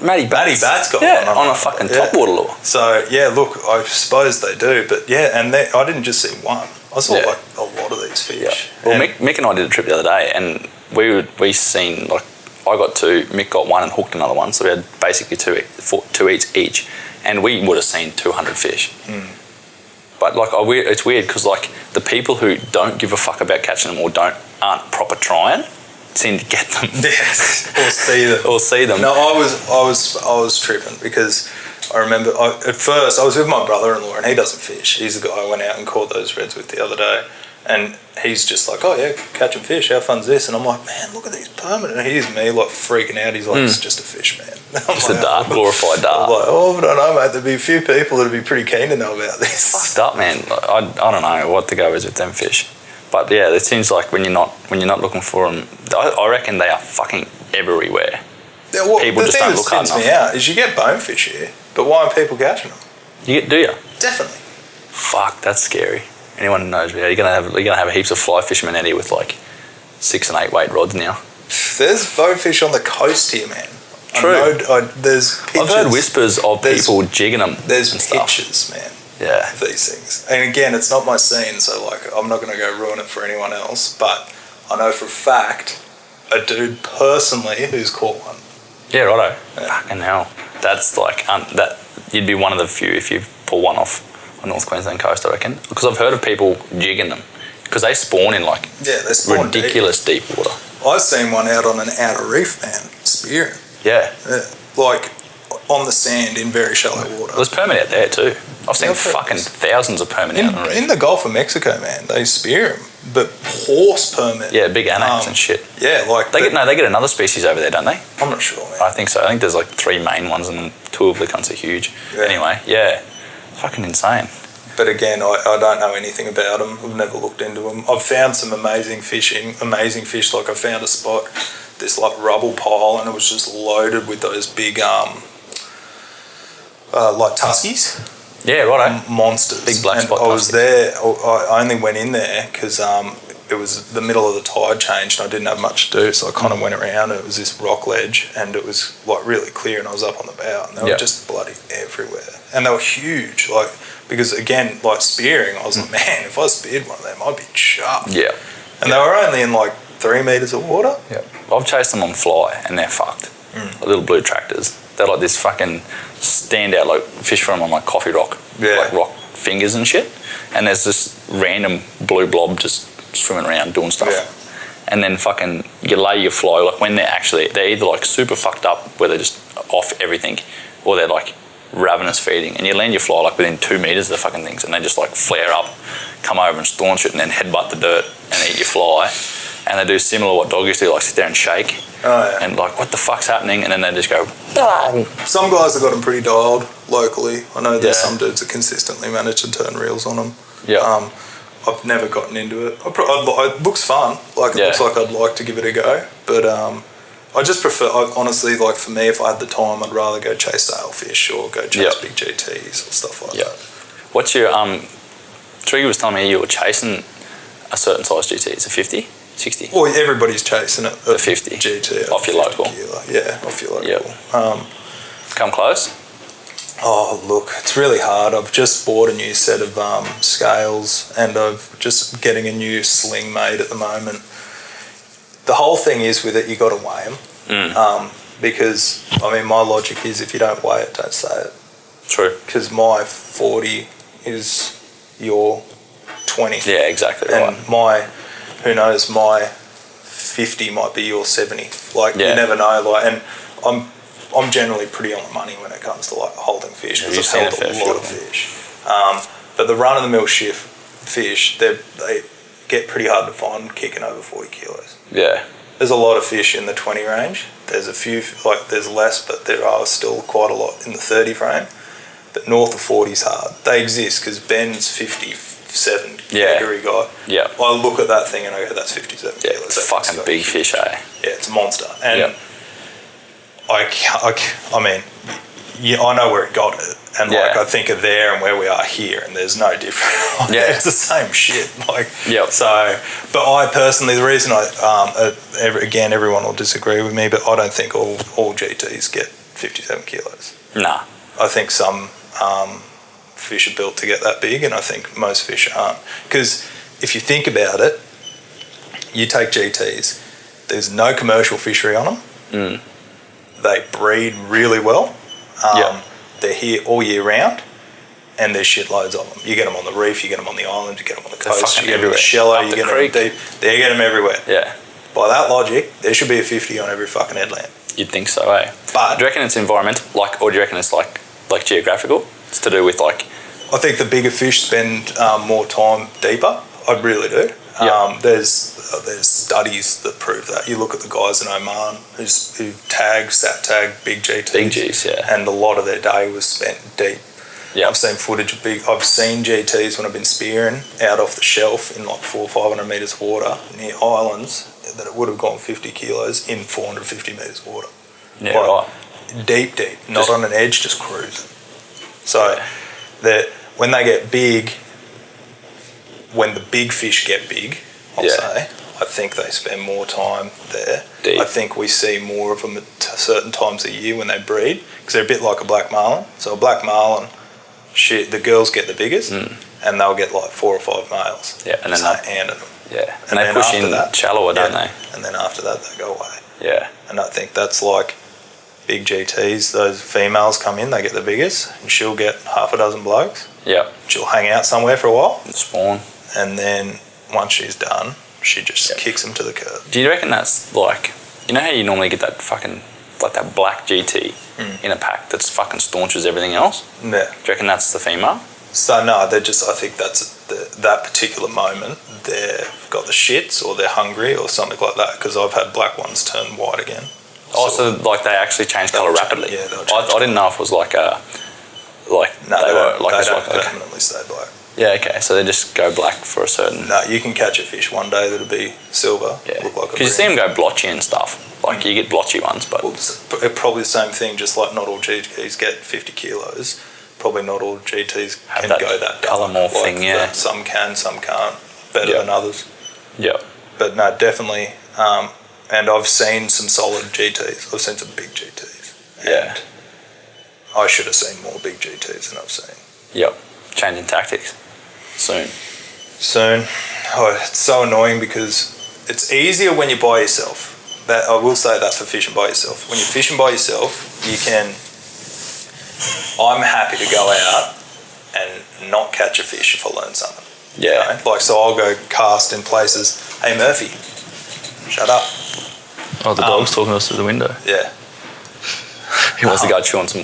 Matty Batts got one on a fucking topwater lure. So yeah, look, I suppose they do, but yeah, and I didn't just see one. I saw like a lot of these fish. Yeah. Well, Mick and I did a trip the other day, and we seen, like, I got two, Mick got one and hooked another one, so we had basically two each, and we would have seen 200 fish. But like, it's weird because like the people who don't give a fuck about catching them or aren't proper trying seem to get them. Yes, or see them. No, I was tripping because I remember at first I was with my brother-in-law and he doesn't fish. He's the guy I went out and caught those reds with the other day, and he's just like, oh yeah, catching fish, how fun's this? And I'm like, man, look at these permit. And here's me like freaking out. He's like, it's just a fish, man. Just like, a dart, glorified dart. I'm like, oh, but I don't know, mate. There'd be a few people that'd be pretty keen to know about this. Fucked up, man. I don't know what the go is with them fish. But yeah, it seems like when you're not looking for them, I reckon they are fucking everywhere. Yeah, well, people just don't look hard enough. The thing that spins me out is you get bonefish here, but why aren't people catching them? Do you? Definitely. Fuck, that's scary. Anyone who knows me, you're gonna have heaps of fly fishermen out here with like 6 and 8 weight rods now. There's bonefish on the coast here, man. True. There's pictures. I've heard whispers of people jigging them. There's and stuff. pictures, man. Yeah. Of these things. And again, it's not my scene, so like I'm not going to go ruin it for anyone else. But I know for a fact a dude personally who's caught one. Yeah, righto. Fucking hell. That's like that. You'd be one of the few if you pull one off on North Queensland coast, I reckon. Because I've heard of people jigging them because they spawn in like they spawn ridiculous deep water. I've seen one out on an outer reef, man, spearing. Yeah. Like on the sand in very shallow water. There's permit out there too. I've seen fucking thousands of permit out on the reef. In the Gulf of Mexico, man, they spear them, but horse permit. Yeah, big anacs and shit. Yeah, like they get another species over there, don't they? I'm not sure, man. I think so. I think there's like 3 main ones, and 2 of the cunts are huge. Yeah. Anyway, yeah, fucking insane. But again, I don't know anything about them. I've never looked into them. I've found some amazing fish. Like I found a spot, this like rubble pile, and it was just loaded with those big like tuskies. Yeah, right. Monsters. Big black spot. I was there. I only went in there because it was the middle of the tide change and I didn't have much to do, so I kind of went around. It was this rock ledge and it was like really clear, and I was up on the bow, and they were just bloody everywhere, and they were huge. Like, because again, like spearing, I was like, man, if I speared one of them, I'd be chuffed. Yeah. And they were only in like 3 meters of water. Yeah. I've chased them on fly and they're fucked. Like little blue tractors. They're like this fucking stand out, like fish from on like coffee rock, like rock fingers and shit. And there's this random blue blob just swimming around doing stuff. Yeah. And then fucking you lay your fly, like when they're either like super fucked up where they're just off everything, or they're like ravenous feeding, and you land your fly like within 2 meters of the fucking things, and they just like flare up, come over and staunch it, and then headbutt the dirt and eat your fly. and they do similar what dog used to do, like sit there and shake. Oh, yeah. And like, what the fuck's happening? And then they just go, Some guys have got them pretty dialed locally. I know there's Yeah. some dudes that consistently manage to turn reels on them. yeah. I've never gotten into it. It looks fun. Like, it Yeah. looks like I'd like to give it a go. But I just prefer, honestly, like for me, if I had the time, I'd rather go chase sailfish or go chase Yep. big GTs or stuff like Yeah. that. What's your, Trigger was telling me you were chasing a certain size GT. It's a 50, 60? Well, everybody's chasing it. The 50. GT. Off your 50 local. kilo. Yeah, off your local. Yep. Come close? Oh, look, it's really hard. I've just bought a new set of scales and I've just getting a new sling made at the moment. The whole thing is with it, you got to weigh them. Because, I mean, my logic is if you don't weigh it, don't say it. True. Because my 40 is your 20. Yeah, exactly right. And my 50 might be your 70. Like, Yeah. you never know. Like, and I'm generally pretty on the money when it comes to like holding fish because You've I've seen held a fair a lot of fish. But the run-of-the-mill fish, they get pretty hard to find kicking over 40 kilos. Yeah. There's a lot of fish in the 20 range. There's a few, like there's less, but there are still quite a lot in the 30 frame. But north of 40 is hard. They exist because Ben's 57 category guy. Yeah. I look at that thing and I go, that's 57 Yeah, kilos. it's a That fucking thing's big got- fish, eh? Yeah, it's a monster. And Yep. I mean, yeah, I know where it got it, and like Yeah. I think of there and where we are here, and there's no difference. Yeah. It's the same shit. Like, Yep. So, but I personally, the reason again, everyone will disagree with me, but I don't think all GTs get 57 kilos. Nah. I think some fish are built to get that big, and I think most fish aren't. Because if you think about it, you take GTs, there's no commercial fishery on them. They breed really well. They're here all year round, and there's shitloads of them. You get them on the reef, you get them on the island, you get them on the coast, fucking you get them in the everywhere. shallow, Up you the get creek. them deep. There, you get them everywhere. Yeah. By that logic, there should be a 50 on every fucking headland. You'd think so, eh? But Do you reckon it's environmental, like, or do you reckon it's like geographical? It's to do with like, I think the bigger fish spend more time deeper. I really do. Yeah. There's studies that prove that. You look at the guys in Oman who sat tag big GTs. Big Gs, yeah. And a lot of their day was spent deep. yeah, I've seen footage of I've seen GTs when I've been spearing out off the shelf in like 400 or 500 metres of water near islands that it would have gone 50 kilos in 450 metres of water. yeah, Like, right. Deep, not Just- on an edge, just cruising. So when they get big, when the big fish get big, I'll Yeah. say, I think they spend more time there. Deep. I think we see more of them at certain times a year when they breed, because they're a bit like a black marlin. So a black marlin, the girls get the biggest, and they'll get like 4 or 5 males. Yeah, and then so they'll- handing them. Yeah, And and they then push after in that- shallower, don't Yeah. they? And then after that, they go away. Yeah, And I think that's like big GTs. Those females come in, they get the biggest, and she'll get half a dozen blokes. yeah. She'll hang out somewhere for a while, Spawn. and then once she's done, she just kicks them to the curb. Do you reckon that's like, you know how you normally get that fucking, like that black GT in a pack that's fucking staunch as everything else? Yeah. Do you reckon that's the female? So no, they're just. I think that's that particular moment. They've got the shits, or they're hungry, or something like that. Because I've had black ones turn white again. Oh, so like they actually change colour They'll change- rapidly? yeah, they'll I change didn't know if it was like a, like No, they they were don't. like They it's don't like, okay. permanently stay black. Yeah, okay. So they just go black for a certain. No, you can catch a fish one day that'll be silver. Yeah. Look like a Because you see green. them go blotchy and stuff. Like you get blotchy ones, but Well, it's probably the same thing. Just like not all GTs get 50 kilos. Probably not all GTs Have can that go that colour dark. morph thing, yeah. Some can, some can't. Better Yeah. than others. yeah, But no, definitely. And I've seen some solid GTs. I've seen some big GTs. yeah, I should have seen more big GTs than I've seen. yep. Changing tactics soon. Soon. Oh, it's so annoying because it's easier when you're by yourself. That I will say that for fishing by yourself. When you're fishing by yourself, you can. I'm happy to go out and not catch a fish if I learn something. Yeah, You know? Like, so I'll go cast in places. Hey Murphy, shut up. Oh, the dog's talking to us through the window. Yeah, He wants to go chew on some.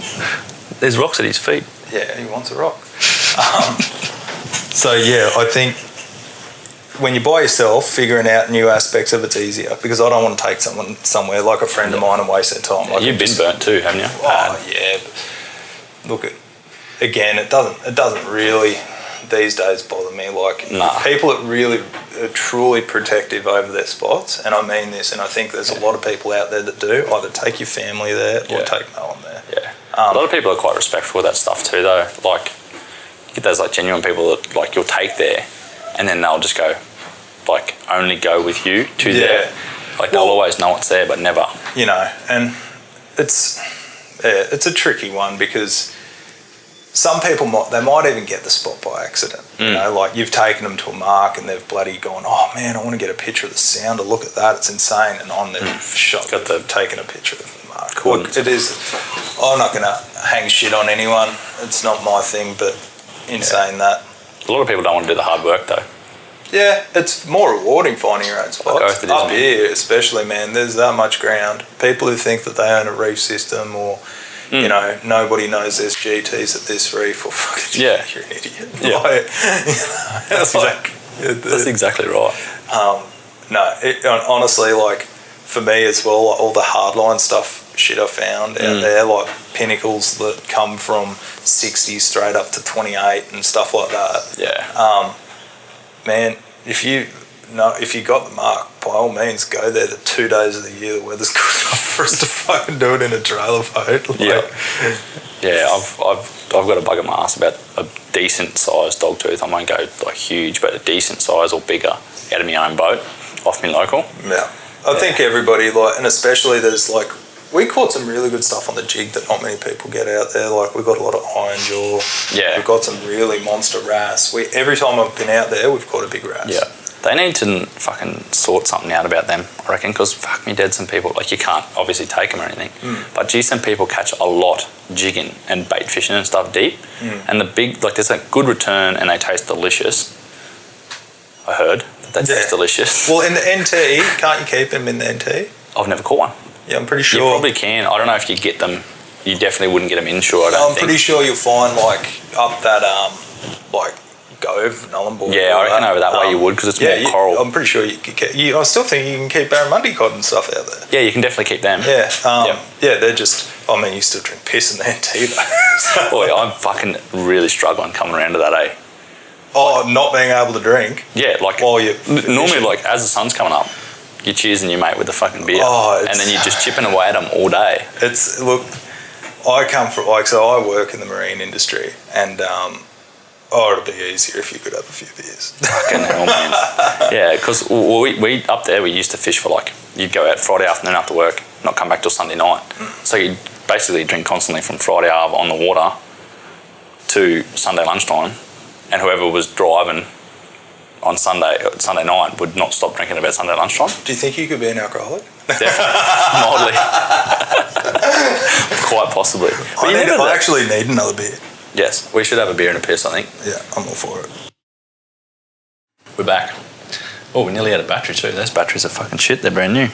There's rocks at his feet. yeah, he wants a rock. So yeah, I think when you're by yourself, figuring out new aspects of it's easier because I don't want to take someone somewhere like a friend of mine and waste their time. Like You've been burnt too, haven't you? Oh yeah. Look, again, it doesn't really these days bother me. Like people that really are truly protective over their spots, and I mean this, and I think there's a lot of people out there that do. Either take your family there or take no one there. Yeah. A lot of people are quite respectful of that stuff too, though. Like, you get those like genuine people that like you'll take there, and then they'll just go, like, only go with you to there. Like they'll always know it's there, but never. You know, and it's a tricky one because some people might even get the spot by accident. You know, like you've taken them to a mark and they've bloody gone, oh man, I want to get a picture of the sounder. Look at that, it's insane. And on their shot, they've taken a picture of the mark. Look, it is. I'm not going to hang shit on anyone. It's not my thing, but in saying that, a lot of people don't want to do the hard work though. Yeah, it's more rewarding finding your own spots. Up here, especially, man, there's that much ground. People who think that they own a reef system or, you know, nobody knows there's GTs at this reef or fucking you're an idiot. Yeah. Like, That's exactly right. Honestly, like, for me as well, like, all the hardline stuff shit I found out there, like pinnacles that come from 60 straight up to 28 and stuff like that. Yeah. Man, if you got the mark, by all means, go there the 2 days of the year the weather's good enough for us to fucking do it in a trailer boat. Like, yeah, I've got a bug in my ass about a decent sized dogtooth. I won't go like huge, but a decent size or bigger out of my own boat, off my local. Yeah, I think everybody and especially there's like. We caught some really good stuff on the jig that not many people get out there. Like, we've got a lot of iron jaw. Yeah. We've got some really monster wrasse. Every time I've been out there, we've caught a big wrasse. Yeah. They need to fucking sort something out about them, I reckon, because fuck me dead, some people, like, you can't obviously take them or anything, but gee, some people catch a lot jigging and bait fishing and stuff deep, and the big, like, there's a good return and they taste delicious. I heard that they taste delicious. Well, in the NT, can't you keep them in the NT? I've never caught one. Yeah, I'm pretty sure. You probably can. I don't know if you get them. You definitely wouldn't get them inshore, I don't think. I'm pretty sure you'll find, like, up that, like, Gove, Nullarbor. Yeah, I reckon over that way you would, because it's more coral. I'm pretty sure you could keep... I still think you can keep barramundi cod and stuff out there. Yeah, you can definitely keep them. Yeah, they're just... I mean, you still drink piss in the NT, though. Boy, I'm fucking really struggling coming around to that, eh? Oh, like, not being able to drink? Yeah, like... While you're normally, like, as the sun's coming up, you cheersing your mate with a fucking beer, and then you're just chipping away at them all day. Look, I come from, like, so I work in the marine industry, and it'd be easier if you could have a few beers. Fucking hell, man. Yeah, because we up there, we used to fish for, like, you'd go out Friday afternoon after work, not come back till Sunday night. So you'd basically drink constantly from Friday on the water to Sunday lunchtime, and whoever was driving on Sunday night would not stop drinking about Sunday lunchtime. Do you think you could be an alcoholic? Definitely. Mildly. Quite possibly. But I actually need another beer. Yes, we should have a beer and a piss, I think. Yeah, I'm all for it. We're back. Oh, we nearly had a battery too. Those batteries are fucking shit. They're brand new.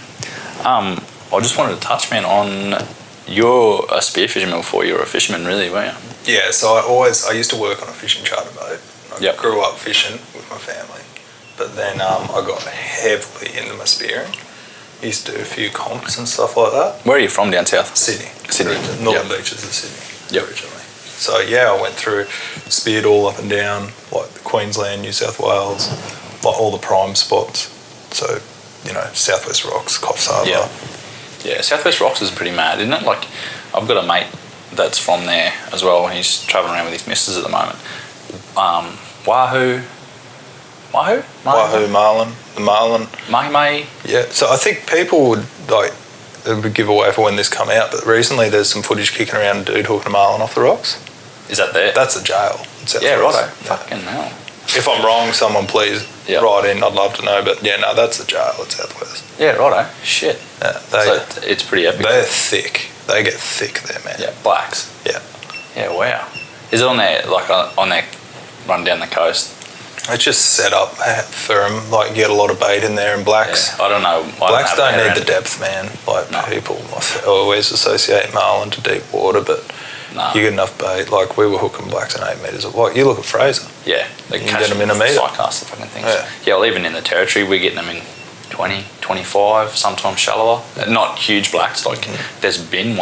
I just wanted to touch, man, on you're a spear fisherman before you were a fisherman, really, weren't you? Yeah, so I used to work on a fishing charter boat. I grew up fishing with my family, but then I got heavily into my spearing. Used to do a few comps and stuff like that. Where are you from down south? Sydney. Northern Beaches of Sydney originally. So I went through, speared all up and down, like Queensland, New South Wales, like all the prime spots. So, Southwest Rocks, Coffs Harbour. Yeah, Southwest Rocks is pretty mad, isn't it? Like, I've got a mate that's from there as well, and he's travelling around with his missus at the moment. Wahoo, marlin, the marlin. Mahi. Yeah, so I think people would, it would give away for when this come out, but recently there's some footage kicking around a dude hooking a marlin off the rocks. Is that there? That's a jail. Yeah, righto. Fucking hell. If I'm wrong, someone please write in, I'd love to know, but that's the jail at Southwest. Yeah, righto. Shit. Yeah, so it's pretty epic. They're thick. They get thick there, man. Yeah, blacks. Yeah. Yeah, wow. Is it on there, like on their run down the coast? It's just set up for them, like get a lot of bait in there, and blacks. Yeah, I don't know. Blacks don't need the depth, man. Like people always associate marlin to deep water, but Nah. You get enough bait. Like, we were hooking blacks in 8 metres of white. You look at Fraser. Yeah, they You can get them in a metre. Sidecast the fucking things. Yeah. Well, even in the territory, we're getting them in 20, 25, sometimes shallower. Not huge blacks. Like, there's been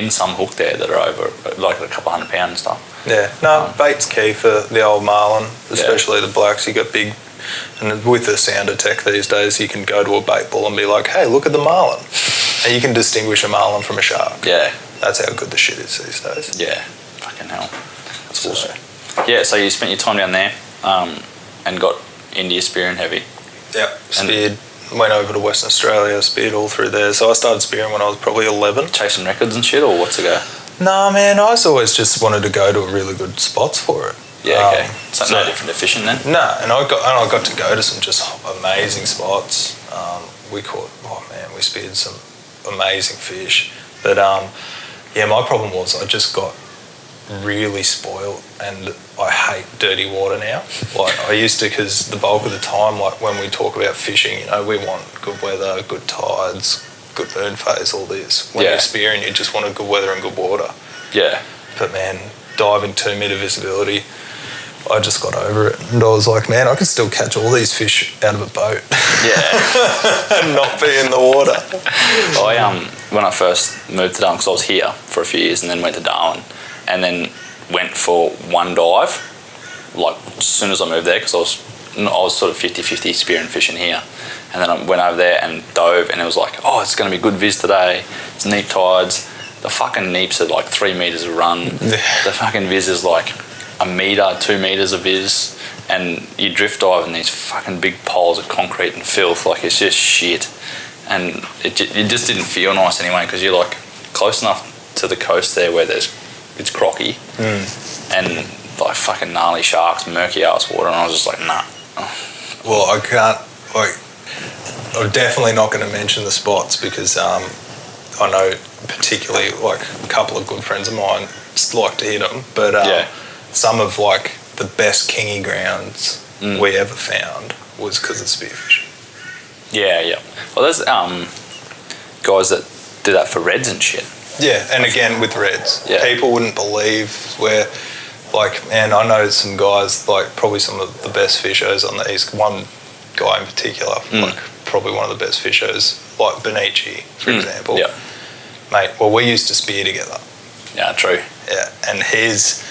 some hooked there that are over like a couple £100 and stuff. Yeah. No, bait's key for the old marlin, especially the blacks. You got big, and with the sounder tech these days, you can go to a bait ball and be like, hey, look at the marlin. And you can distinguish a marlin from a shark. Yeah. That's how good the shit is these days. Yeah. Fucking hell. That's awesome. Yeah, so you spent your time down there and got India spearing heavy. Yep. Speared. Went over to Western Australia, speared all through there. So I started spearing when I was probably 11. Chasing records and shit, or what's it go? Nah, man, I always just wanted to go to really good spots for it. Yeah, okay. So no different to fishing then? No, and I got to go to some just amazing spots. We speared some amazing fish. But my problem was I just got really spoiled, and I hate dirty water now. Like, I used to, because the bulk of the time, like when we talk about fishing, we want good weather, good tides, good moon phase, all this. When you're spearing, you just want good weather and good water. Yeah. But man, diving 2 metre visibility, I just got over it, and I was like, man, I can still catch all these fish out of a boat. Yeah. And not be in the water. When I first moved to Darwin, because I was here for a few years and then went to Darwin, and then went for one dive, like as soon as I moved there, because I was sort of 50-50 spearing fishing here, and then I went over there and dove, and it was like, oh, it's going to be good viz today, it's neap tides, the fucking neeps are like 3 metres a run, the fucking viz is like 1 metre, 2 metres of viz, and you drift dive in these fucking big piles of concrete and filth, like it's just shit, and it just didn't feel nice anyway, because you're like close enough to the coast there where it's crocky and like fucking gnarly sharks, murky ass water, and I was just like, nah. Well, I can't, I'm definitely not going to mention the spots, because I know particularly like a couple of good friends of mine like to hit them, but some of like the best kingy grounds we ever found was because of spearfishing. Yeah. Well, there's guys that do that for reds and shit. Yeah, and again with reds, people wouldn't believe where, like, man, I know some guys, like probably some of the best fishers on the east. One guy in particular, like probably one of the best fishers, like Benici, for example. Yeah. Mate, well, we used to spear together. Yeah, true. Yeah, and his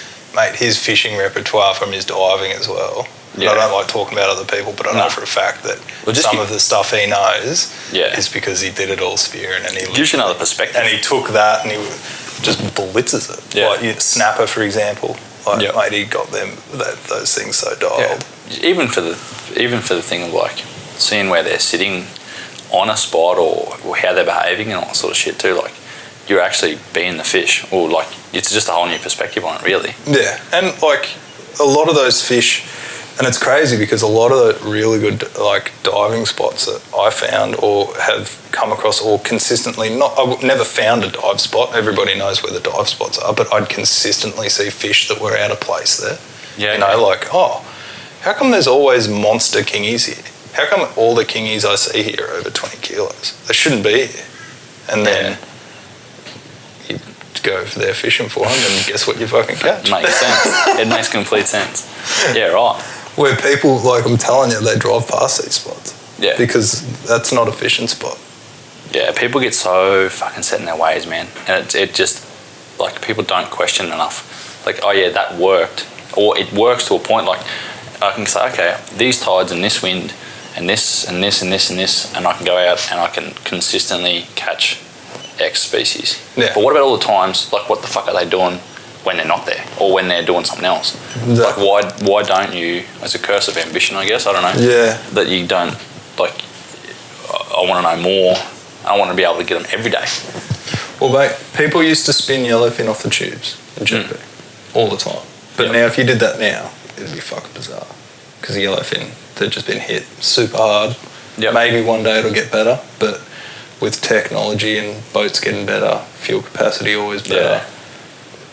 fishing repertoire from his diving as well. Yeah. I don't like talking about other people, but I know for a fact that some of the stuff he knows is because he did it all spearing, and he gives you another perspective. And he took that and he just blitzes it. Yeah. Like snapper, for example. Like, mate, he got those things so dialed. Yeah. Even for the thing of like seeing where they're sitting on a spot or how they're behaving and all that sort of shit too. Like, you're actually being the fish, or like it's just a whole new perspective on it, really. Yeah, and like a lot of those fish. And it's crazy because a lot of the really good like diving spots that I found or have come across, or consistently I've never found a dive spot. Everybody knows where the dive spots are, but I'd consistently see fish that were out of place there. Yeah. Like, oh, how come there's always monster kingies here? How come all the kingies I see here are over 20 kilos? They shouldn't be here. And then you go there fishing for them, and guess what you fucking catch? Makes sense. It makes complete sense. Yeah, right. Where people, like I'm telling you, they drive past these spots. Yeah. Because that's not a fishing spot. Yeah, people get so fucking set in their ways, man. And it just, like, people don't question enough. Like, oh yeah, that worked. Or it works to a point, like, I can say, okay, these tides and this wind and this and this and this and this, and I can go out and I can consistently catch X species. Yeah. But what about all the times, like, what the fuck are they doing when they're not there, or when they're doing something else? Like, why don't you, as a curse of ambition, I guess, I don't know, that you don't, like, I want to know more, I want to be able to get them every day. Well, mate, people used to spin yellowfin off the tubes in GP all the time, but now if you did that now, it'd be fucking bizarre, because the yellowfin, they've just been hit super hard. Maybe one day it'll get better, but with technology and boats getting better, fuel capacity always better,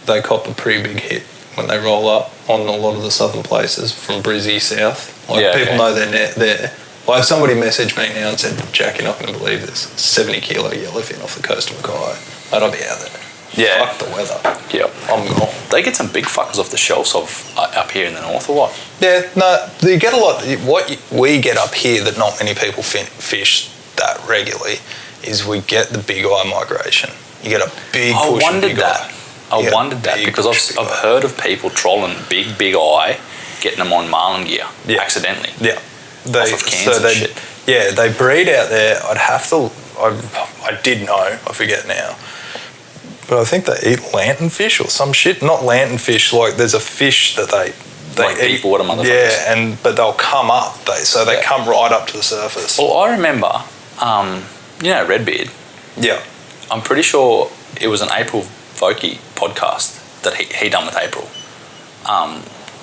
they cop a pretty big hit when they roll up on a lot of the southern places from Brizzy south. Like, people know they're there. Like, if somebody messaged me now and said, Jack, you're not going to believe this, 70 kilo yellowfin off the coast of Mackay, I'd be out there. Yeah. Fuck the weather. Yep. I'm gone. They get some big fuckers off the shelves up here in the north, or what? Yeah, no, you get a lot. We get up here that not many people fish that regularly is we get the big eye migration. You get a big push. I wondered that. I wondered that because I've heard of people trolling big eye, getting them on marlin gear accidentally. Yeah. Off of cans and shit. Yeah, they breed out there. I did know, I forget now. But I think they eat lanternfish or some shit. Not lanternfish, like there's a fish that they like eat. deep water motherfuckers. Yeah, but they'll come up. They come right up to the surface. Well, I remember, Redbeard. Yeah. I'm pretty sure it was an April Vokey podcast that he done with April.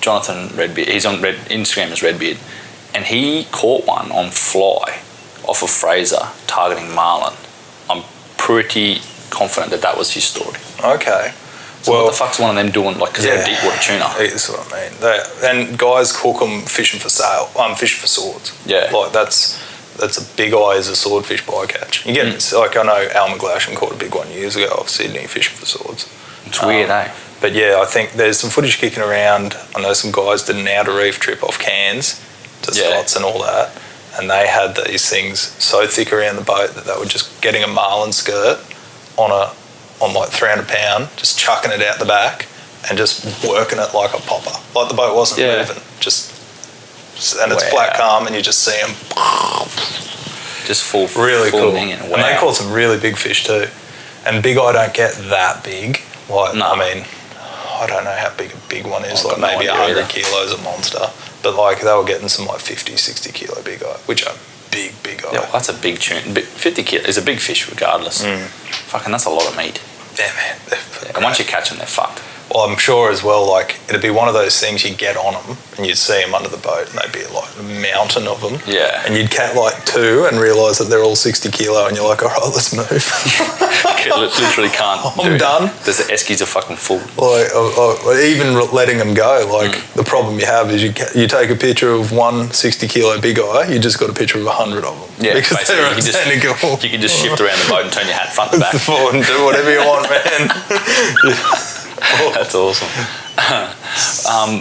Jonathan Redbeard, he's on Instagram as Redbeard, and he caught one on fly off of Fraser targeting marlin. I'm pretty confident that was his story. Okay. So what the fuck's one of them doing? Like, because they're deep water tuna. That's what I mean. And guys cook them fishing for sale. Fishing for swords. Yeah. Like that's a big eye as a swordfish bycatch. You get like I know Al McGlashan caught a big one years ago off Sydney fishing for swords. It's weird, eh? But yeah, I think there's some footage kicking around. I know some guys did an outer reef trip off Cairns to spots and all that, and they had these things so thick around the boat that they were just getting a marlin skirt on like 300 pound, just chucking it out the back and just working it like a popper. Like the boat wasn't moving, and it's flat calm and you just see them. Just full really cool. Wow. And they caught some really big fish too. And big eye don't get that big. Like, no. I mean, I don't know how big a big one is, like maybe 100 kilos a monster. But like they were getting some like 50, 60 kilo big eye, which are big eye. Yeah, that's a big tune. 50 kilo is a big fish regardless. Fucking, that's a lot of meat. Yeah, man. And once you catch them, they're fucked. Well, I'm sure as well, like, it'd be one of those things you get on them and you'd see them under the boat and they'd be like a mountain of them. Yeah. And you'd catch like two and realise that they're all 60 kilo and you're like, all right, let's move. Literally can't. I'm done. There's the eskies are fucking full. Like, even letting them go, like, the problem you have is you take a picture of one 60 kilo big eye, you just got a picture of 100 of them. Yeah, because they're identical. You can just shift around the boat and turn your hat front to back. And do whatever you want, man. That's awesome.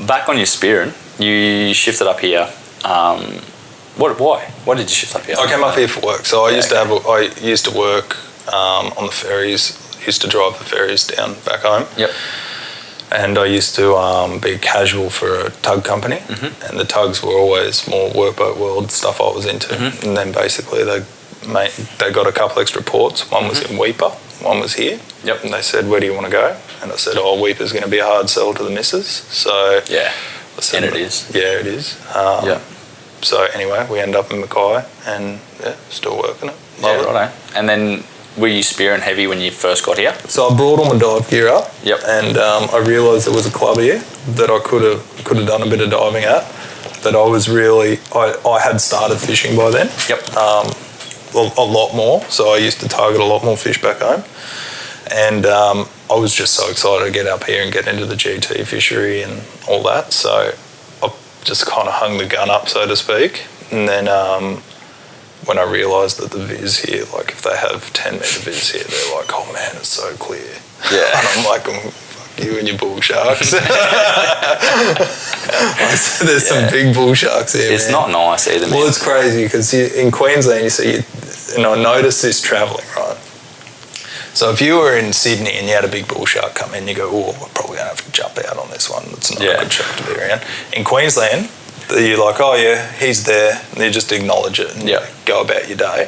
Back on your spearing, you shifted up here. Why? Why did you shift up here? I came up here for work. So I used to work on the ferries. Used to drive the ferries down back home. Yep. And I used to be casual for a tug company, and the tugs were always more workboat world stuff I was into. And then basically they got a couple extra ports. One was in Weipa, one was here. Yep. And they said, "Where do you want to go?" And I said, Weipa's going to be a hard sell to the missus. So yeah, I said, and it is. Yeah, it is. So anyway, we ended up in Mackay, and still working it. Love it. Right. And then were you spearing heavy when you first got here? So I brought all my dive gear up. Yep. And I realised there was a club here that I could have done a bit of diving at. That I was really I had started fishing by then. Yep. A lot more. So I used to target a lot more fish back home. And I was just so excited to get up here and get into the GT fishery and all that. So I just kind of hung the gun up, so to speak. And then when I realised that the viz here, like if they have 10 metre viz here, they're like, oh man, it's so clear. Yeah. And I'm like, fuck you and your bull sharks. There's some big bull sharks here. It's not nice either, man. Well, it's crazy because in Queensland, you see, and I noticed this travelling, right? So if you were in Sydney and you had a big bull shark come in, you go, oh, we're probably going to have to jump out on this one. It's not a good shark to be around. In Queensland, you're like, oh yeah, he's there, and you just acknowledge it and go about your day.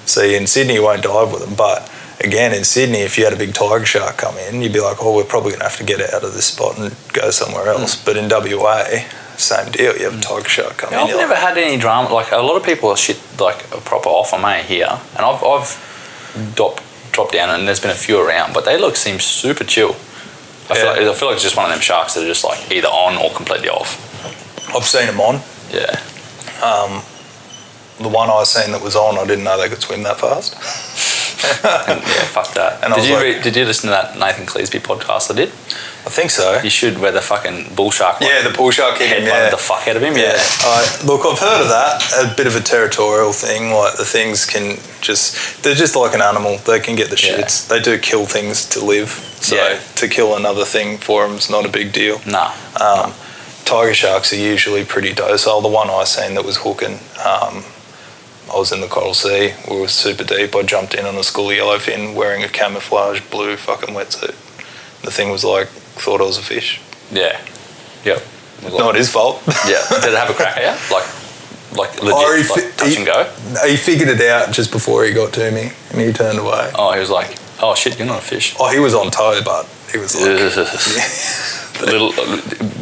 So in Sydney, you won't dive with them, but again, in Sydney, if you had a big tiger shark come in, you'd be like, oh, we're probably going to have to get out of this spot and go somewhere else. But in WA, same deal. You have a tiger shark come in. I've never had any drama. Like, a lot of people are shit, like, a proper off on me here, and I've dropped down, and there's been a few around, but they seem super chill. I feel like it's just one of them sharks that are just like either on or completely off. I've seen them on. Yeah. The one I seen that was on, I didn't know they could swim that fast. Yeah, fuck that. And Did you listen to that Nathan Cleesby podcast I did? I think so. You should, where the fucking bull shark. Yeah, the bull shark hit him. The fuck out of him. Yeah. Look, I've heard of that. A bit of a territorial thing. Like the things they're just like an animal. They can get the shits. They do kill things to live. So to kill another thing for them is not a big deal. No. Tiger sharks are usually pretty docile. The one I seen that was hooking, I was in the Coral Sea. We were super deep. I jumped in on a school yellowfin wearing a camouflage blue fucking wetsuit. The thing was like, thought I was a fish. Yeah. Yep. Not his fault. Yeah. Did it have a crack at you? Like legit, touch and go? He figured it out just before he got to me and he turned away. Oh, he was like, oh shit, you're not a fish. Oh, he was on toe, but he was like...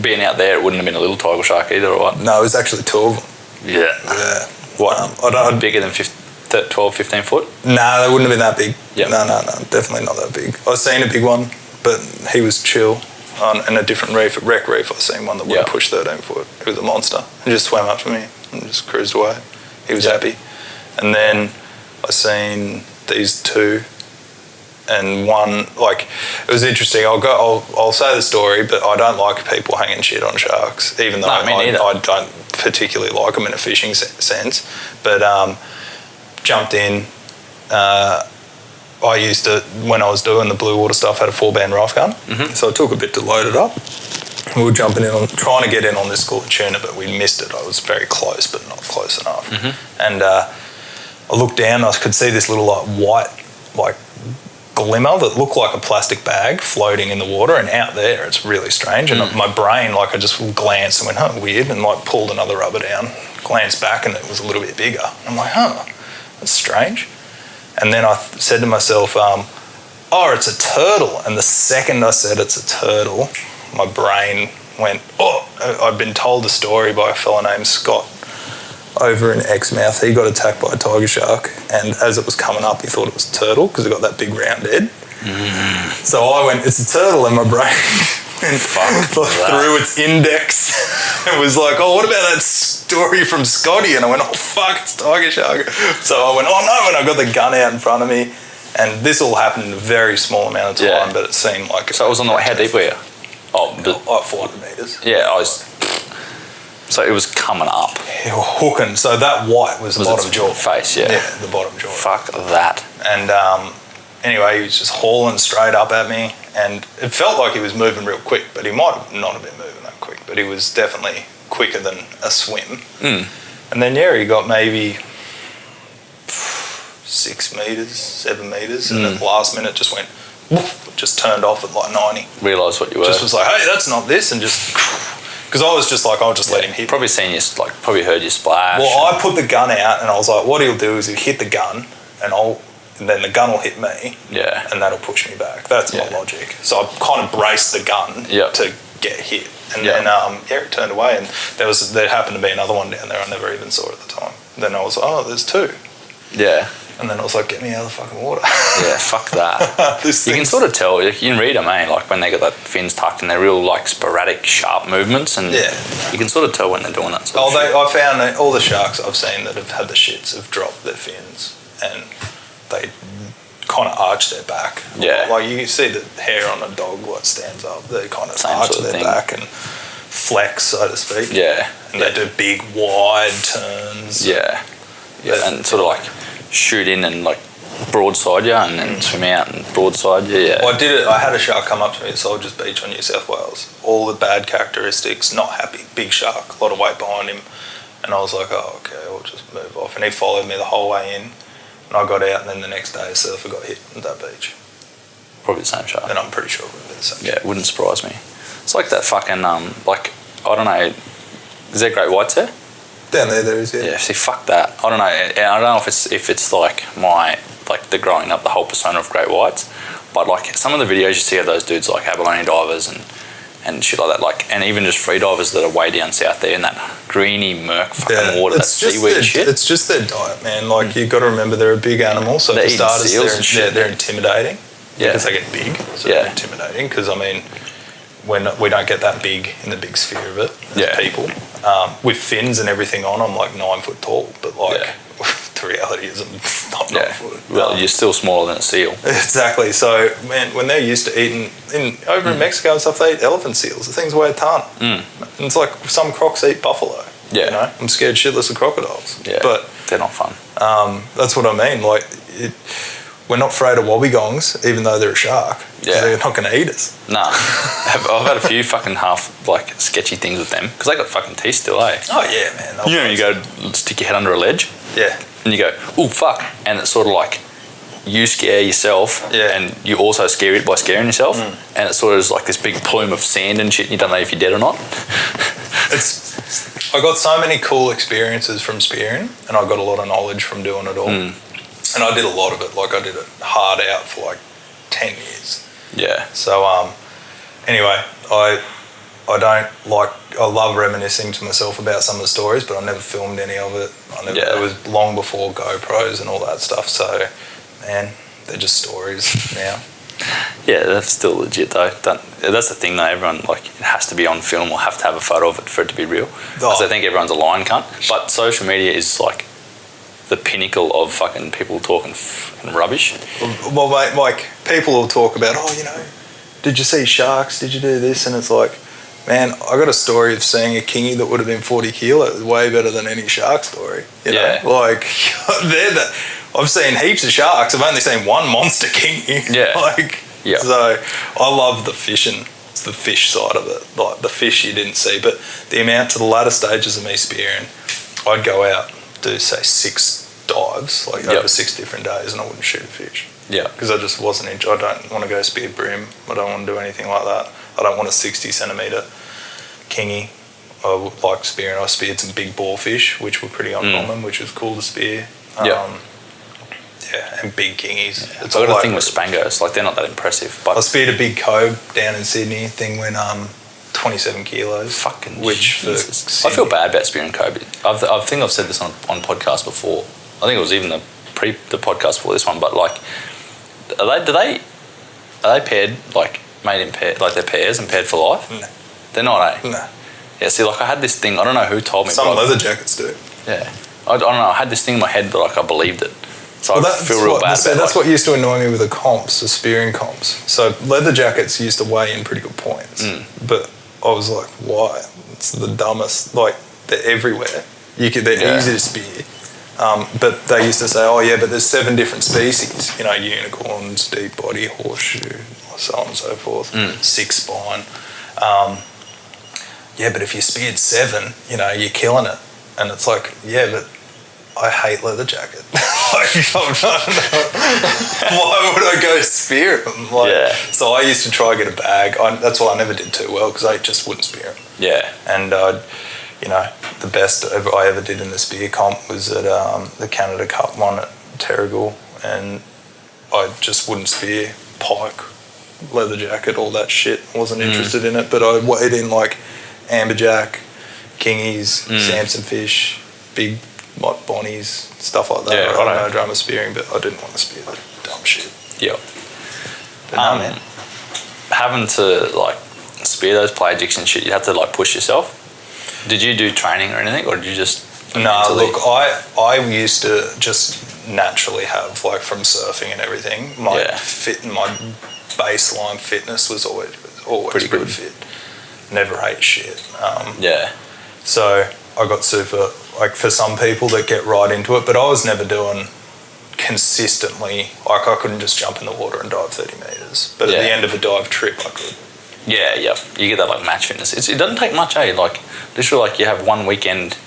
being out there, it wouldn't have been a little tiger shark either, or what? No, it was actually 2 of them. Yeah. What? Bigger than 12, 15 foot? Nah, they wouldn't have been that big. Yep. No, definitely not that big. I seen a big one, but he was chill. In a different reef, at Wreck Reef, I seen one that wouldn't push 13 foot. It was a monster. He just swam up to me and just cruised away. He was happy. And then I seen these 2, and one, like, it was interesting. I'll say the story, but I don't like people hanging shit on sharks, even though I don't particularly like them in a fishing sense. But jumped in. I used to, when I was doing the blue water stuff, had a 4-band rifle gun. Mm-hmm. So it took a bit to load it up. We were jumping in trying to get in on this school of tuna, but we missed it. I was very close, but not close enough. Mm-hmm. And I looked down, I could see this little white glimmer that looked like a plastic bag floating in the water, and out there it's really strange. And my brain, I just glanced and went, oh, weird, and pulled another rubber down, glanced back, and it was a little bit bigger. I'm like, that's strange. And then I said to myself, it's a turtle. And the second I said it's a turtle, my brain went, I'd been told a story by a fella named Scott over in Exmouth. He got attacked by a tiger shark, and as it was coming up, he thought it was a turtle because it got that big round head. Mm. So I went, it's a turtle, and my brain through its index. It was like, what about that story from Scotty? And I went, it's tiger shark. So I went, no, and I got the gun out in front of me, and this all happened in a very small amount of time, but it seemed like... So it was on how deep were you? Like 400 metres. Yeah, so it was coming up. Yeah, hooking. So that white was the bottom jaw. Face, yeah. Yeah, the bottom jaw. Fuck that. And anyway, he was just hauling straight up at me, and it felt like he was moving real quick, but he might have not have been moving that quick, but he was definitely quicker than a swim. Mm. And then, he got maybe 6 metres, 7 metres, and at the last minute just went, woof, just turned off at like 90. Realised what you were. Just was like, hey, that's not this, and just... Because I was just like, I'll just let him hit. Probably seen you, probably heard you splash. Well, I put the gun out, and I was like, what he'll do is he'll hit the gun, and then the gun will hit me, and that'll push me back. That's my logic. So I kind of braced the gun to get hit, and then it turned away, and there happened to be another one down there. I never even saw it at the time. Then I was like, there's 2. Yeah. And then I was like, get me out of the fucking water. Yeah, fuck that. You can sort of tell, you can read them, like when they got that fins tucked and they're real sporadic, sharp movements, and you can sort of tell when they're doing that sort of shit. I found that all the sharks I've seen that have had the shits have dropped their fins and they kind of arch their back. Yeah. Like you see the hair on a dog stands up, they kind of arch their back and flex, so to speak. Yeah. And they do big, wide turns. Yeah. And sort of shoot in and broadside you and then swim out and broadside you. Yeah. Well, I did it. I had a shark come up to me at Soldiers Beach on New South Wales. All the bad characteristics, not happy, big shark, a lot of weight behind him. And I was like, okay, I'll just move off. And he followed me the whole way in. And I got out, and then the next day a surfer got hit at that beach. Probably the same shark. And I'm pretty sure it would be the same. Yeah, it wouldn't surprise me. It's like that fucking I don't know. Is there great whites there? Down there is, yeah. Yeah, see, fuck that. I don't know. I don't know if it's the growing up, the whole persona of great whites, but some of the videos you see of those dudes abalone divers and shit like that, and even just free divers that are way down south there in that greeny murk fucking water, that seaweed shit. It's just their diet, man. You've got to remember they're a big animal, so for starters, they're intimidating because they get big, so they're intimidating because, when we don't get that big in the big sphere of it as people. With fins and everything on, I'm 9 foot tall, but the reality is I'm not 9 foot. Well, you're still smaller than a seal. Exactly. So, man, when they're used to eating over in Mexico and stuff, they eat elephant seals. The things weigh a ton. And it's like some crocs eat buffalo. Yeah. You know, I'm scared shitless of crocodiles. Yeah, but they're not fun. that's what I mean. Like, we're not afraid of wobbegongs, even though they're a shark. Yeah. They're not going to eat us. Nah. I've had a few fucking half, like, sketchy things with them. Because they got fucking teeth still, eh? Oh, yeah, man. You know when you go stick your head under a ledge? Yeah. And you go, oh, fuck. And it's sort of like you scare yourself and you also scare it by scaring yourself. And it's sort of just like this big plume of sand and shit and you don't know if you're dead or not. I got so many cool experiences from spearing and I got a lot of knowledge from doing it all. And I did a lot of it. Like, I did it hard out for like 10 years. Yeah. So, anyway, I love reminiscing to myself about some of the stories, but I never filmed any of it. It was long before GoPros and all that stuff. So, man, they're just stories now. Yeah, that's still legit though. That's the thing though, everyone, like, it has to be on film or have to have a photo of it for it to be real. Because I think everyone's a lion cunt. But social media is like the pinnacle of fucking people talking rubbish. Well, mate, like, people will talk about, oh, you know, did you see sharks? Did you do this? And it's like, man, I got a story of seeing a kingy that would have been 40 kilos, way better than any shark story. You know? Like, I've seen heaps of sharks. I've only seen one monster kingy. Yeah. So I love the fishing. It's the fish side of it, like the fish you didn't see. But the amount to the latter stages of me spearing, I'd go out, do say 6 dives, like over 6 different days, and I wouldn't shoot a fish. Yeah. Because I just wasn't I don't want to go spear brim. I don't want to do anything like that. I don't want a 60 centimetre kingy. I would like spearing. I speared some big boarfish, which were pretty uncommon, which was cool to spear. Yeah, and big kingies. I've got a thing with spangos, like, they're not that impressive. But I speared a big cobe down in Sydney. Thing went 27 kilos. Fucking which Jesus. I feel bad about spearing kobe. I think I've said this on podcast before. I think it was even the podcast before this one. But like, are they paired, like made in pair, like they're pairs and paired for life? No, they're not, eh? No. Yeah. See, like, I had this thing. I don't know who told me. Some leather jackets do. Yeah. I don't know. I had this thing in my head, but like I believed it. So I feel real bad. That's what used to annoy me with the comps, the spearing comps. So leather jackets used to weigh in pretty good points, but I was like, why? It's the dumbest. Like, they're everywhere. They're easy to spear, but they used to say, oh yeah, but there's 7 different species. You know, unicorns, deep body, horseshoe, so on and so forth. 6 spine. Yeah, but if you speared 7, you know, you're killing it. And it's like, yeah, but I hate leather jacket. Like, why would I go spear them? Like, so I used to try to get a bag. That's why I never did too well, because I just wouldn't spear them. Yeah. And, you know, the best I ever did in the spear comp was at the Canada Cup one at Terrigal, and I just wouldn't spear pike, leather jacket, all that shit. Wasn't interested in it, but I weighed in like amberjack, kingies, Samson fish, big like bonnies, stuff like that. Yeah, I don't know drama spearing, but I didn't want to spear that dumb shit. Yeah. But no, man. Having to like spear those pelagics and shit, you have to like push yourself. Did you do training or anything, or did you just? No, look, I used to just naturally have, like, from surfing and everything, my baseline fitness was always pretty good fit. Never ate shit. So I got super, like, for some people that get right into it, but I was never doing consistently, like, I couldn't just jump in the water and dive 30 metres, but at the end of a dive trip I could. Yeah, you get that like match fitness. It doesn't take much, eh? Like, literally, like, you have one weekend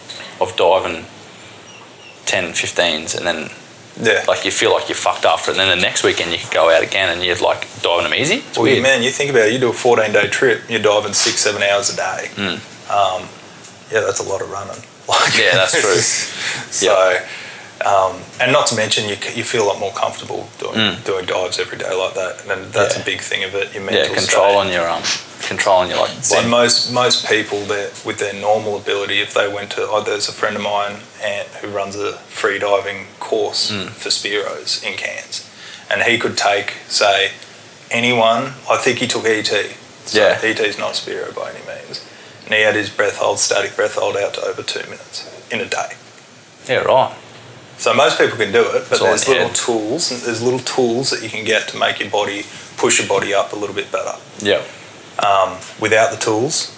of diving 10, 15s, and then like you feel like you're fucked after it, and then the next weekend you can go out again and you're like diving them easy. It's weird. Man, you think about it, you do a 14-day trip, you're diving 6-7 hours a day. Yeah, that's a lot of running. Like, yeah, that's true. So, and not to mention you feel a lot more comfortable doing dives every day like that, and that's a big thing of it. Your mental controlling your like. See, most people that with their normal ability, if they went to, there's a friend of mine, Ant, who runs a free diving course for Spearos in Cairns, and he could take, say, anyone. I think he took ET. So ET's not Spearo by any means, and he had his static breath hold out to over 2 minutes in a day. Yeah, right. So most people can do it, but all there's in little head. tools. There's little tools that you can get to make your body push your body up a little bit better. Yeah. Without the tools,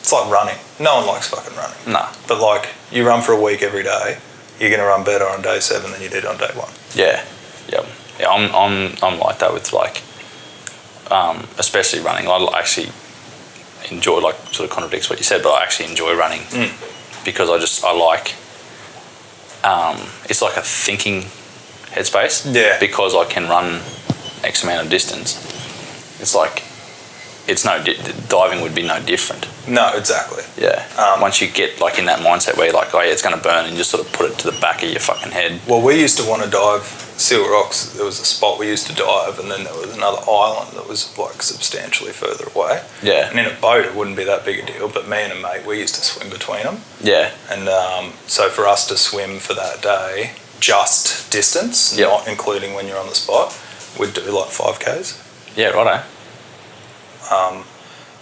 it's like running. No one likes fucking running. Nah. But like you run for a week every day, you're going to run better on day 7 than you did on day 1. Yeah. Yep. Yeah. I'm like that with like, especially running. I actually enjoy, like, sort of contradicts what you said, but I actually enjoy running because I like. It's like a thinking headspace. Yeah. Because I can run X amount of distance. It's like, diving would be no different. No, exactly. Yeah. Once you get like in that mindset where you're like, oh yeah, it's going to burn, and you just sort of put it to the back of your fucking head. Well, we used to want to dive Seal Rocks. There was a spot we used to dive, and then there was another island that was like substantially further away. Yeah. And in a boat, it wouldn't be that big a deal, but me and a mate, we used to swim between them. Yeah. And so for us to swim for that day, just distance, Yep. not including when you're on the spot, we'd do like 5Ks. Yeah, righto.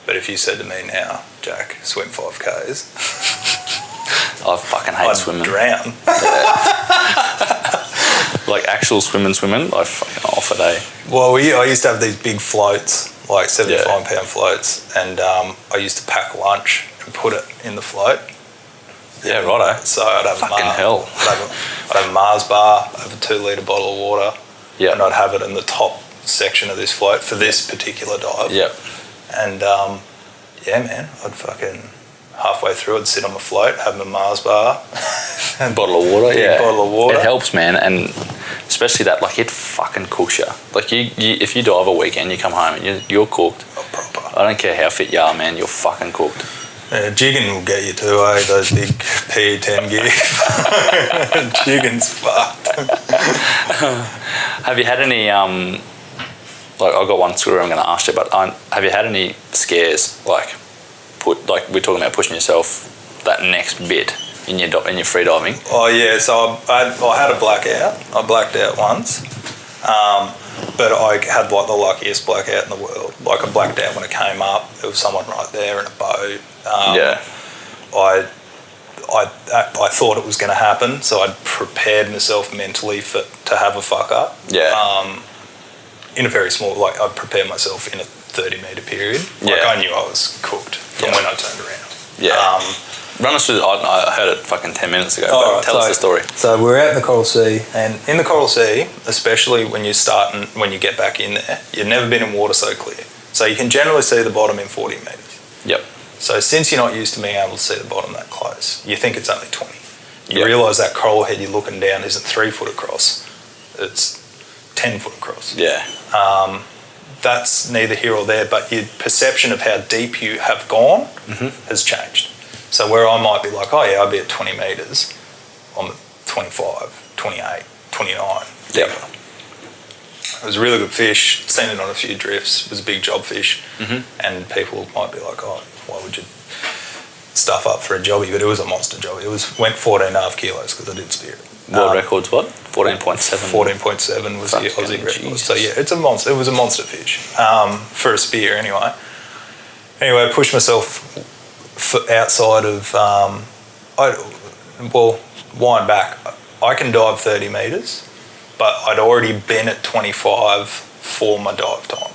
But if you said to me now, Jack, swim 5Ks, I fucking hate I'd swimming. drown. Like actual swimming, I fucking off a day. Well, I used to have these big floats, like 75-pound floats, and I used to pack lunch and put it in the float. Yeah, righto. So I'd have Fucking hell. I'd have a Mars bar, I'd have a 2-litre bottle of water, Yeah. and I'd have it in the top section of this float for this particular dive. Yep. And yeah, man, I'd fucking halfway through, I'd sit on the float, have my Mars bar, and Bottle of water, big yeah. bottle of water. It helps, man, and especially that, like, it fucking cooks you. Like, you if you dive a weekend, you come home and you're cooked. Oh, proper. I don't care how fit you are, man, you're fucking cooked. Yeah, jigging will get you too, eh? Those big PE10 gear. Jigging's fucked. Have you had any, like, I've got one story I'm going to ask you, but have you had any scares, like we're talking about pushing yourself that next bit in your free diving? Oh yeah, so I had a blackout. I blacked out once, but I had like the luckiest blackout in the world. Like I blacked out when it came up. There was someone right there in a boat. Yeah. I thought it was going to happen, so I'd prepared myself mentally to have a fuck up. Yeah. In a very small, like I'd prepared myself in a 30-metre period. Like Yeah. I knew I was cooked from when I turned around. Yeah. Run us through. I heard it fucking 10 minutes ago. But right, tell us the story. So we're out in the Coral Sea, and in the Coral Sea, especially when you get back in there, you've never been in water so clear. So you can generally see the bottom in 40 metres. Yep. So since you're not used to being able to see the bottom that close, you think it's only 20. You Yep. realise that coral head you're looking down isn't 3 foot across, it's 10 foot across. Yeah. That's neither here or there, but your perception of how deep you have gone has changed. So where I might be like, oh yeah, I'll be at 20 metres, I'm at 25, 28, 29. Yep. It was a really good fish, seen it on a few drifts, it was a big job fish, and people might be like, oh, why would you stuff up for a jobby? But it was a monster jobby. Went 14.5 kilos because I did spear it. World records what? 14.7. 14.7 was the Fucking Aussie record. Jesus. So yeah, it's a monster. It was a monster fish for a spear anyway. Anyway, I pushed myself outside of. Wind back. I can dive 30 metres, but I'd already been at 25 for my dive time.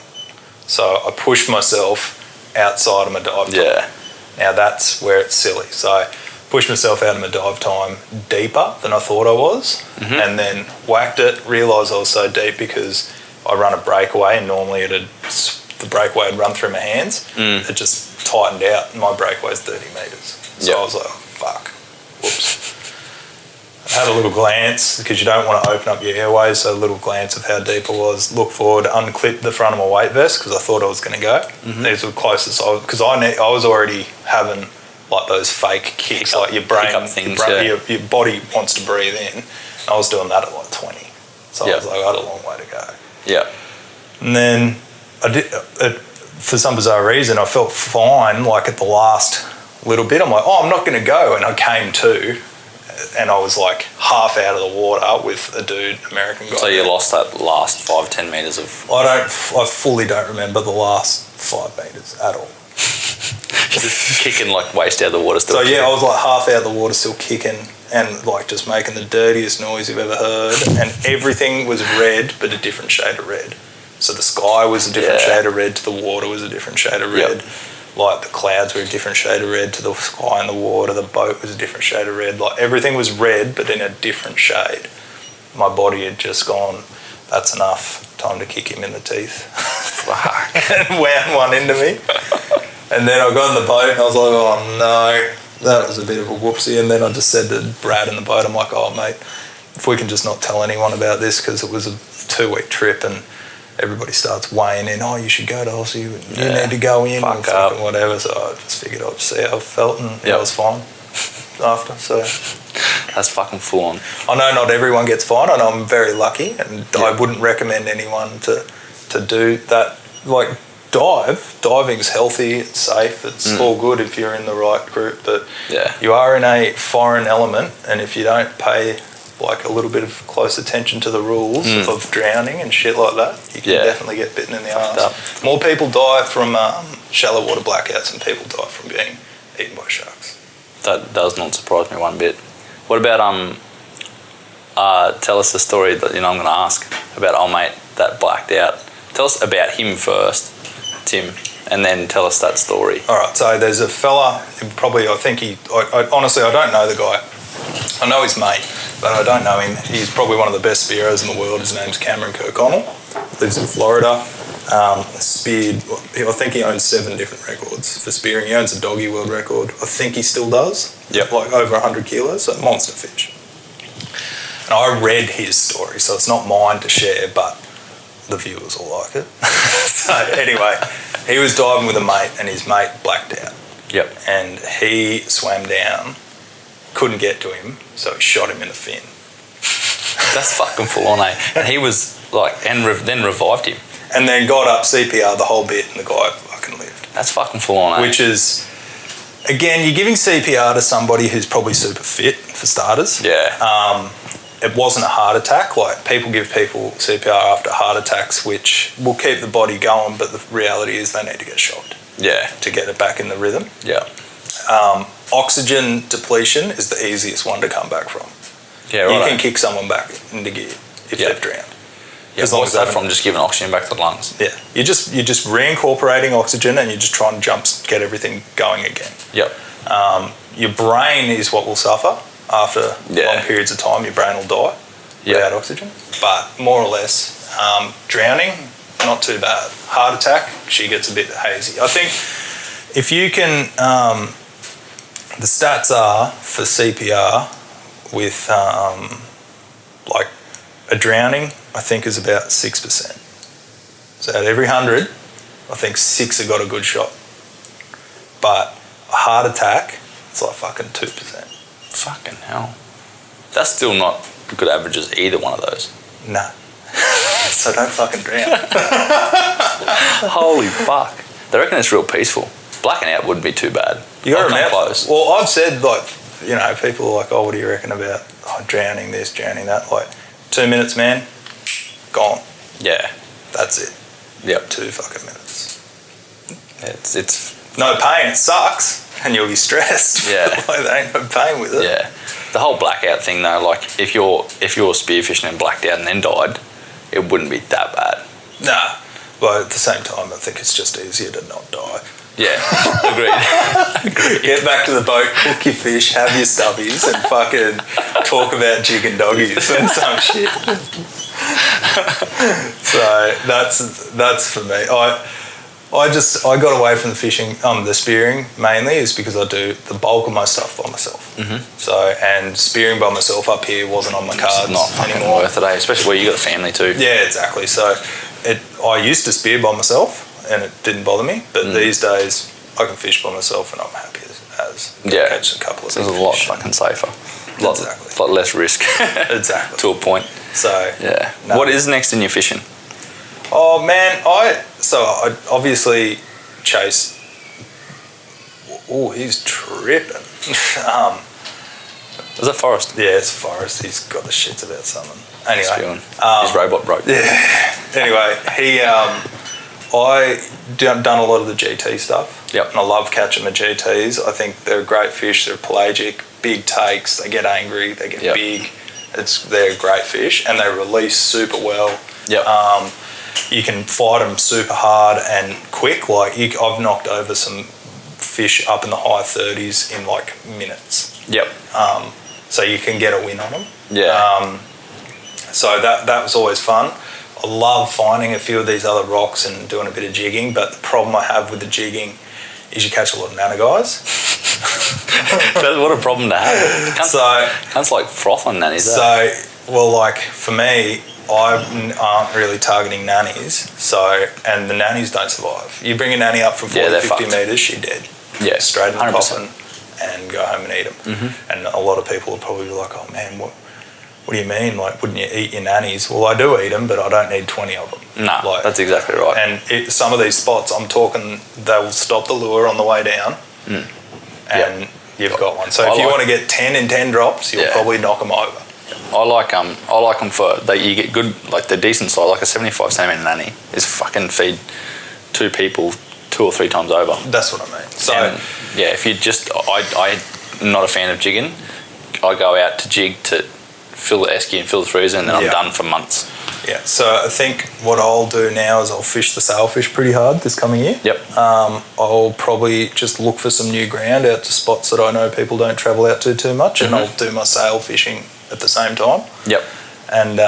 So I pushed myself outside of my dive time. Yeah. Now that's where it's silly. So pushed myself out of my dive time deeper than I thought I was, and then whacked it, realised I was so deep because I run a breakaway, and normally the breakaway would run through my hands. It just tightened out, and my breakaway's 30 metres. So I was like, oh, fuck, whoops. I had a little glance, because you don't want to open up your airways, so a little glance of how deep I was, look forward, unclip the front of my weight vest, because I thought I was going to go. These were closest, because I was already having like those fake kicks, like your brain, your body wants to breathe in. And I was doing that at like 20. So I was like, I had a long way to go. Yeah. And then I did, for some bizarre reason, I felt fine, like at the last little bit. I'm like, oh, I'm not going to go. And I came to, and I was like half out of the water with a dude, American guy. So you lost that last 5-10 metres of... I fully don't remember the last 5 metres at all. Just kicking like waist out of the water still. So yeah, I was like half out of the water still kicking, and like just making the dirtiest noise you've ever heard, and everything was red but a different shade of red. So the sky was a different shade of red to the water was a different shade of red. Like the clouds were a different shade of red to the sky and the water. The boat was a different shade of red. Like everything was red but in a different shade. My body had just gone, that's enough, time to kick him in the teeth. Fuck. And wound one into me. And then I got in the boat and I was like, oh no, that was a bit of a whoopsie. And then I just said to Brad in the boat, I'm like, oh mate, if we can just not tell anyone about this, because it was a 2-week trip and everybody starts weighing in, oh, you should go to Aussie, you need to go in, or fucking whatever. So I just figured I'd just see how I felt, and I was fine after. So that's fucking full on. I know not everyone gets fine, and I'm very lucky, and I wouldn't recommend anyone to do that. Like diving's healthy, it's safe, it's all good if you're in the right group, but you are in a foreign element, and if you don't pay like a little bit of close attention to the rules of drowning and shit like that, you can definitely get bitten in the arse. More people die from shallow water blackouts than people die from being eaten by sharks. That does not surprise me one bit. What about tell us the story that I'm going to ask about old mate that blacked out. Tell us about him first, Tim, and then tell us that story. All right, so there's a fella, probably I honestly I don't know the guy. I know his mate, but I don't know him. He's probably one of the best spearos in the world. His name's Cameron Kirkconnell. Lives in Florida. Speared, I think he owns 7 different records for spearing. He owns a doggy world record. I think he still does. Yep. Like over 100 kilos, so monster fish. And I read his story, so it's not mine to share, but the viewers will like it. So anyway, he was diving with a mate, and his mate blacked out. Yep. And he swam down, couldn't get to him, so he shot him in the fin. That's fucking full on, eh? And he was like, and then revived him. And then got up CPR the whole bit, and the guy fucking lived. That's fucking full on, eh? Which is, again, you're giving CPR to somebody who's probably super fit, for starters. Yeah. It wasn't a heart attack. Like, people give people CPR after heart attacks, which will keep the body going, but the reality is they need to get shocked. Yeah. To get it back in the rhythm. Yeah. Oxygen depletion is the easiest one to come back from. Yeah, right. You can kick someone back into gear if they've drowned. Yeah, what's that from? Just giving oxygen back to the lungs? Yeah. You're just reincorporating oxygen, and you're just trying to get everything going again. Yep. Your brain is what will suffer after long periods of time. Your brain will die without oxygen. But more or less, drowning, not too bad. Heart attack, she gets a bit hazy. I think if you can, the stats are for CPR with like a drowning, I think is about 6%. So out of every 100, I think 6 have got a good shot. But a heart attack, it's like fucking 2%. Fucking hell. That's still not good averages, either one of those. No. So don't fucking drown. Holy fuck. They reckon it's real peaceful. Blacking out wouldn't be too bad. You got to remember. Close. Well, I've said, like, people are like, oh, what do you reckon about drowning this, drowning that? Like, 2 minutes, man, gone. Yeah. That's it. Yep. 2 fucking minutes. It's no pain. It sucks, and you'll be stressed. Yeah. Like, there ain't no pain with it. Yeah. The whole blackout thing, though, like, if you're spearfishing and blacked out and then died, it wouldn't be that bad. Nah. Well, at the same time, I think it's just easier to not die. Yeah, agreed. Get back to the boat, cook your fish, have your stubbies, and fucking talk about jig and doggies and some shit. So that's for me. I got away from the fishing, the spearing mainly is because I do the bulk of my stuff by myself. Mm-hmm. So, and spearing by myself up here wasn't on my cards it's not fucking anymore. Worth it, eh? Especially where you got a family too. Yeah, exactly. So, I used to spear by myself, and it didn't bother me. But these days, I can fish by myself, and I'm happy as catch a couple of. So it's a lot fucking safer. Exactly. A lot less risk. Exactly. To a point. So yeah. No. What is next in your fishing? Oh man, I obviously chase. Oh, he's tripping. Is that Forrest? Yeah, it's Forrest. He's got the shits about something. Anyway, his robot broke. Yeah. Anyway, done a lot of the GT stuff. Yep. And I love catching the GTs. I think they're great fish. They're pelagic, big takes. They get angry. They get big. They're great fish, and they release super well. Yep. You can fight them super hard and quick. I've knocked over some fish up in the high 30s in like minutes. Yep. So you can get a win on them. Yeah. So that was always fun. I love finding a few of these other rocks and doing a bit of jigging, but the problem I have with the jigging is you catch a lot of nanny guys. What a problem to have. Cunts like froth on nannies. For me, I aren't really targeting nannies, and the nannies don't survive. You bring a nanny up from 40, 50 metres, she's dead. Yeah, straight in the 100%. coffin and go home and eat them. Mm-hmm. And a lot of people are probably like, oh man, what do you mean? Like, wouldn't you eat your nannies? Well, I do eat them, but I don't need 20 of them. No, that's exactly right. And some of these spots, I'm talking, they will stop the lure on the way down, and you've got one. So if you want to get 10 in 10 drops, you'll probably knock them over. I like them for you get good, like they're decent size. Like a 75 centimetre nanny is fucking feed 2 people 2 or 3 times over. That's what I mean. So if you just, I'm not a fan of jigging. I go out to jig to fill the esky and fill the freezer, and then I'm done for months. Yeah, so I think what I'll do now is I'll fish the sailfish pretty hard this coming year. Yep. I'll probably just look for some new ground out to spots that I know people don't travel out to too much, and I'll do my sail fishing at the same time. Yep. And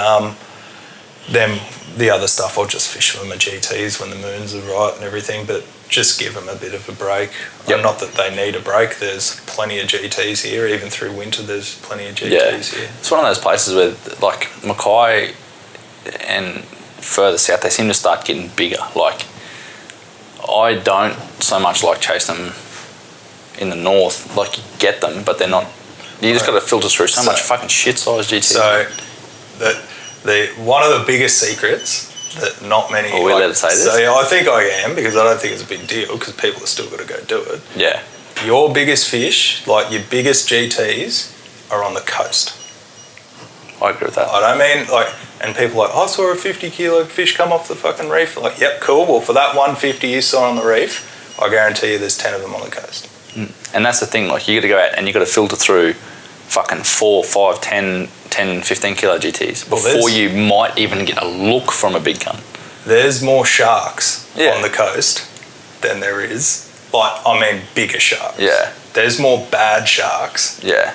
then the other stuff I'll just fish for my GTs when the moons are right and everything, but just give them a bit of a break. Yep. Not that they need a break. There's plenty of GTs here. Even through winter, there's plenty of GTs here. It's one of those places where, like, Mackay and further south, they seem to start getting bigger. Like, I don't so much like chase them in the north. Like, you get them, but they're not. You just got to filter through so much fucking shit-sized GTs. So, one of the biggest secrets that not many... Are we allowed to say this? So, yeah, I think I am, because I don't think it's a big deal, because people have still got to go do it. Yeah. Your biggest fish, like your biggest GTs, are on the coast. I agree with that. I don't mean, like... And people are like, I saw a 50-kilo fish come off the fucking reef. Like, yep, cool. Well, for that 150 you saw on the reef, I guarantee you there's 10 of them on the coast. And that's the thing. Like, you got to go out and you got to filter through fucking 4, 5, 10, 15 kilo GTs before you might even get a look from a big gun. There's more sharks on the coast than there is, bigger sharks. Yeah. There's more bad sharks. Yeah.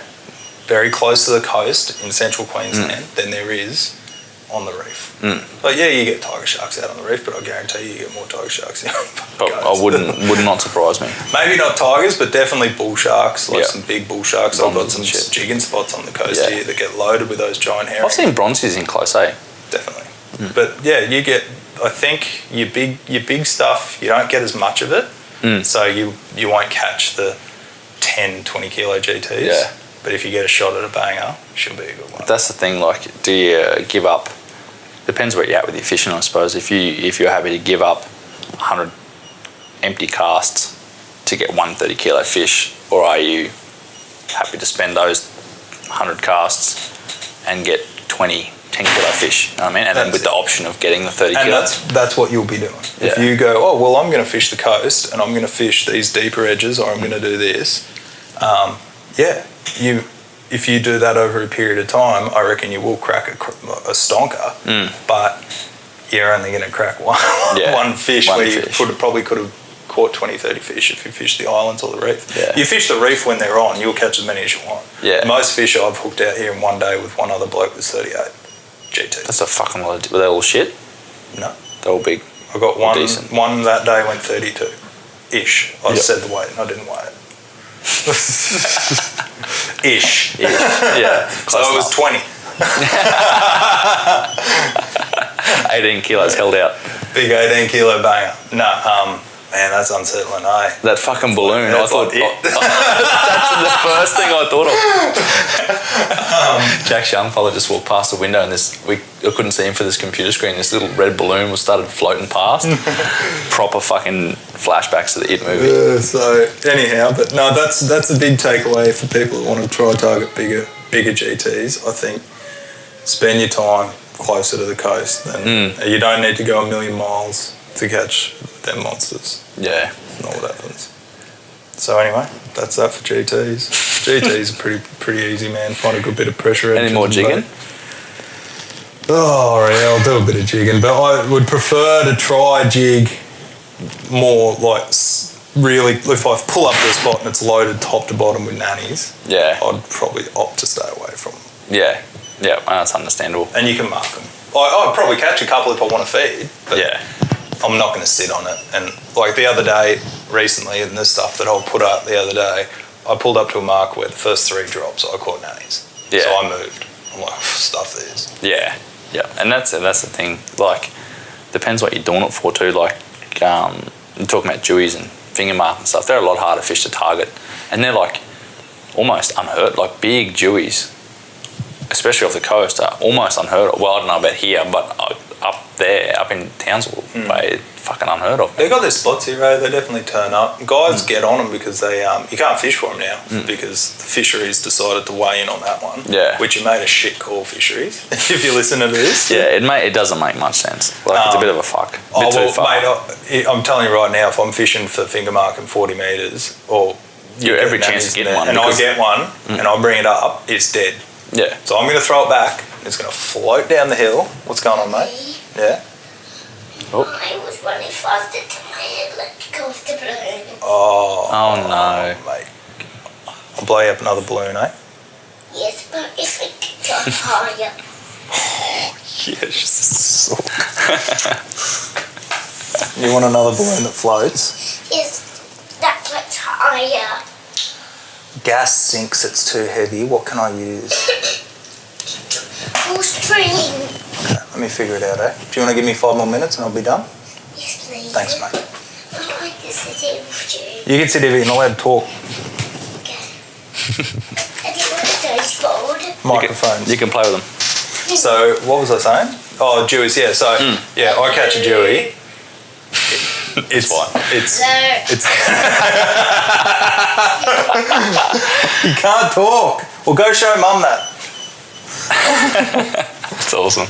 Very close to the coast in central Queensland than there is on the reef. But yeah, you get tiger sharks out on the reef, but I guarantee you get more tiger sharks out on the coast. Would not surprise me. Maybe not tigers, but definitely bull sharks, some big bull sharks. I've got some jigging spots on the coast here that get loaded with those giant herring. I've seen bronzies in close, Definitely. But yeah, you get, I think your big stuff, you don't get as much of it, so you won't catch the 10, 20 kilo GTs. Yeah. But if you get a shot at a banger, she'll be a good one. That's the thing. Like, do you give up? Depends where you're at with your fishing, I suppose. If you're happy to give up 100 empty casts to get 130 kilo fish, or are you happy to spend those 100 casts and get 10 kilo fish? You know what I mean? And then with the option of getting the 30 and kilo. that's what you'll be doing. If you go, I'm going to fish the coast and I'm going to fish these deeper edges, or I'm going to do this. If you do that over a period of time, I reckon you will crack a stonker, but you're only going to crack one fish where you probably could have caught 20, 30 fish if you fish the islands or the reef. Yeah. You fish the reef when they're on, you'll catch as many as you want. Yeah. Most fish I've hooked out here in one day with one other bloke was 38 GT. That's a fucking lot. Were they all shit? No. They were big. I got one that day went 32-ish. I said the weight and I didn't weigh it. Ish. Yeah. So it was 20. 18 kilos held out. Big 18 kilo banger. No, man, that's unsettling, eh? That fucking balloon. That's that's the first thing I thought of. Jack's young fella just walked past the window and I couldn't see him for this computer screen. This little red balloon started floating past. Proper fucking flashbacks to the It movie. So anyhow, but no, that's a big takeaway for people that want to try target bigger GTs. I think spend your time closer to the coast. And you don't need to go a million miles to catch them monsters. Yeah. Not what happens. So anyway, that's that for GTs. GTs are pretty easy, man. Find a good bit of pressure. Any more jigging? Oh, yeah, I'll do a bit of jigging, but I would prefer to try jig more like really. If I pull up to a spot and it's loaded top to bottom with nannies, Yeah. I'd probably opt to stay away from them. Yeah. Yeah, that's understandable. And you can mark them. I'd probably catch a couple if I want to feed, but Yeah. I'm not going to sit on it. And like the other day, recently, and this stuff that I'll put up the other day, I pulled up to a mark where the first 3 drops I caught nannies. Yeah. So I moved. I'm like, stuff this. Yeah. Yeah. And that's the thing. Like, depends what you're doing it for too. Like, you're talking about dewies and finger mark and stuff. They're a lot harder fish to target. And they're like almost unheard. Like big dewies, especially off the coast, are almost unheard of. Well, I don't know about here, but up there, up in Townsville, way fucking unheard of. They've got their spots here, eh? They definitely turn up. Guys get on them because they you can't fish for them now because the fisheries decided to weigh in on that one. Yeah. Which you made a shit call, fisheries, if you listen to this. Yeah, it doesn't make much sense. Like, it's a bit of a fuck. A bit too far. Mate, I'm telling you right now, if I'm fishing for finger marking 40 metres, or you have every chance of getting one. And I get one, and I bring it up, it's dead. Yeah. So I'm going to throw it back. It's going to float down the hill. What's going on, mate? Yeah? I was running faster to my head, let go of the balloon. Oh no. Mate. I'll blow you up another balloon, eh? Yes, but if it got higher. Yeah, so. You want another balloon that floats? Yes, that floats higher. Gas sinks, it's too heavy. What can I use? More string. Okay, let me figure it out, eh? Do you want to give me 5 more minutes and I'll be done? Yes, please. Thanks, mate. I like to sit here with you. You can sit here, you're not allowed to talk. Okay. I didn't want to those bored. Microphones. You can play with them. So, what was I saying? Oh, dewies, yeah. So, yeah, I catch a dewey. It's fine. It's. No. You can't talk. Well, go show mum that. It's awesome.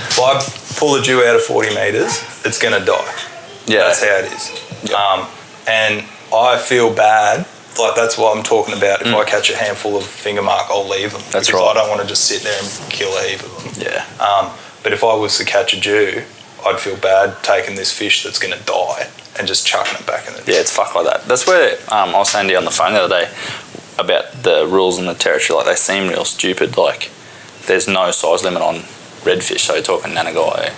If I pull a dewey out of 40 metres, it's going to die. Yeah. That's how it is. And I feel bad. Like, that's what I'm talking about. If I catch a handful of finger mark, I'll leave them. That's because right. I don't want to just sit there and kill a heap of them. Yeah. But if I was to catch a dew, I'd feel bad taking this fish that's going to die and just chucking it back in the Yeah, it's fuck like that. That's where I was saying to you on the phone the other day about the rules in the territory. Like, they seem real stupid. Like, there's no size limit on redfish. So you're talking nanagai.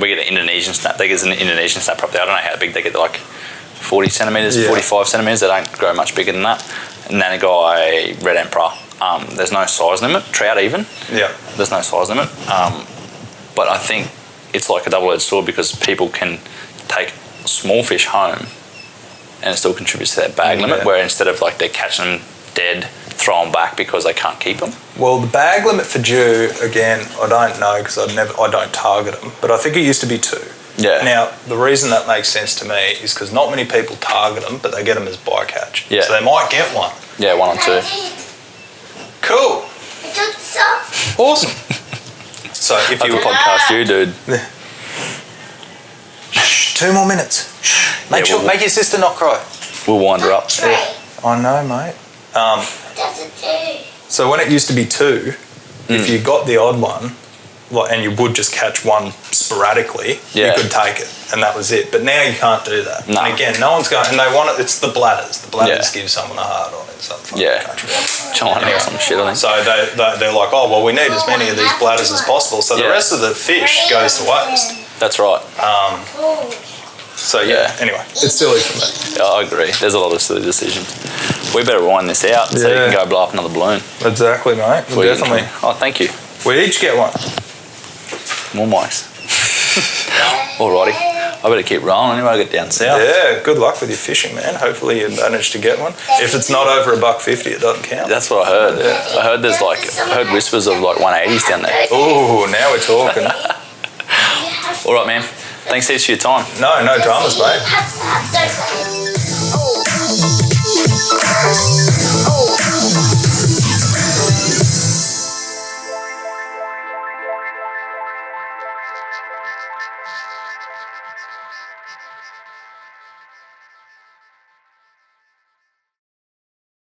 We get an Indonesian snap. They get an Indonesian snap up there. I don't know how big they get. Like 40 centimetres, 45 centimetres. They don't grow much bigger than that. Nanagai, red emperor. There's no size limit. Trout even. Yeah. There's no size limit. But I think it's like a double-edged sword because people can take small fish home and it still contributes to that bag limit, where instead of like they're catching them dead, throw them back because they can't keep them. Well, the bag limit for dew, again, I don't know because I don't target them, but I think it used to be 2. Yeah. Now, the reason that makes sense to me is because not many people target them, but they get them as bycatch. Yeah. So they might get one. Yeah, 1 or 2. Cool. Awesome. So if Like you a podcast, you dude. 2 more minutes. Make your sister not cry. We'll wind her up. I know, mate. Does it do? So when it used to be 2, if you got the odd one, and you would just catch one sporadically, you could take it, and that was it. But now you can't do that. No. And again, no one's going, and they want it. It's the bladders. The bladders give someone a hard on in some fucking country. China or some shit, I think. So they're like, oh well, we need as many of these bladders as possible. So the rest of the fish goes to waste. That's right. So anyway, it's silly for me. Yeah, I agree. There's a lot of silly decisions. We better wind this out so you can go blow up another balloon. Exactly, mate. Well, definitely. Oh, thank you. We each get one. More mics. Alrighty. I better keep rolling anyway. I get down south. Yeah, good luck with your fishing, man. Hopefully you manage to get one. If it's not over $1.50, it doesn't count. That's what I heard. I heard there's I heard whispers of like 180s down there. Oh, now we're talking. All right, man. Thanks heaps for your time. No dramas, mate.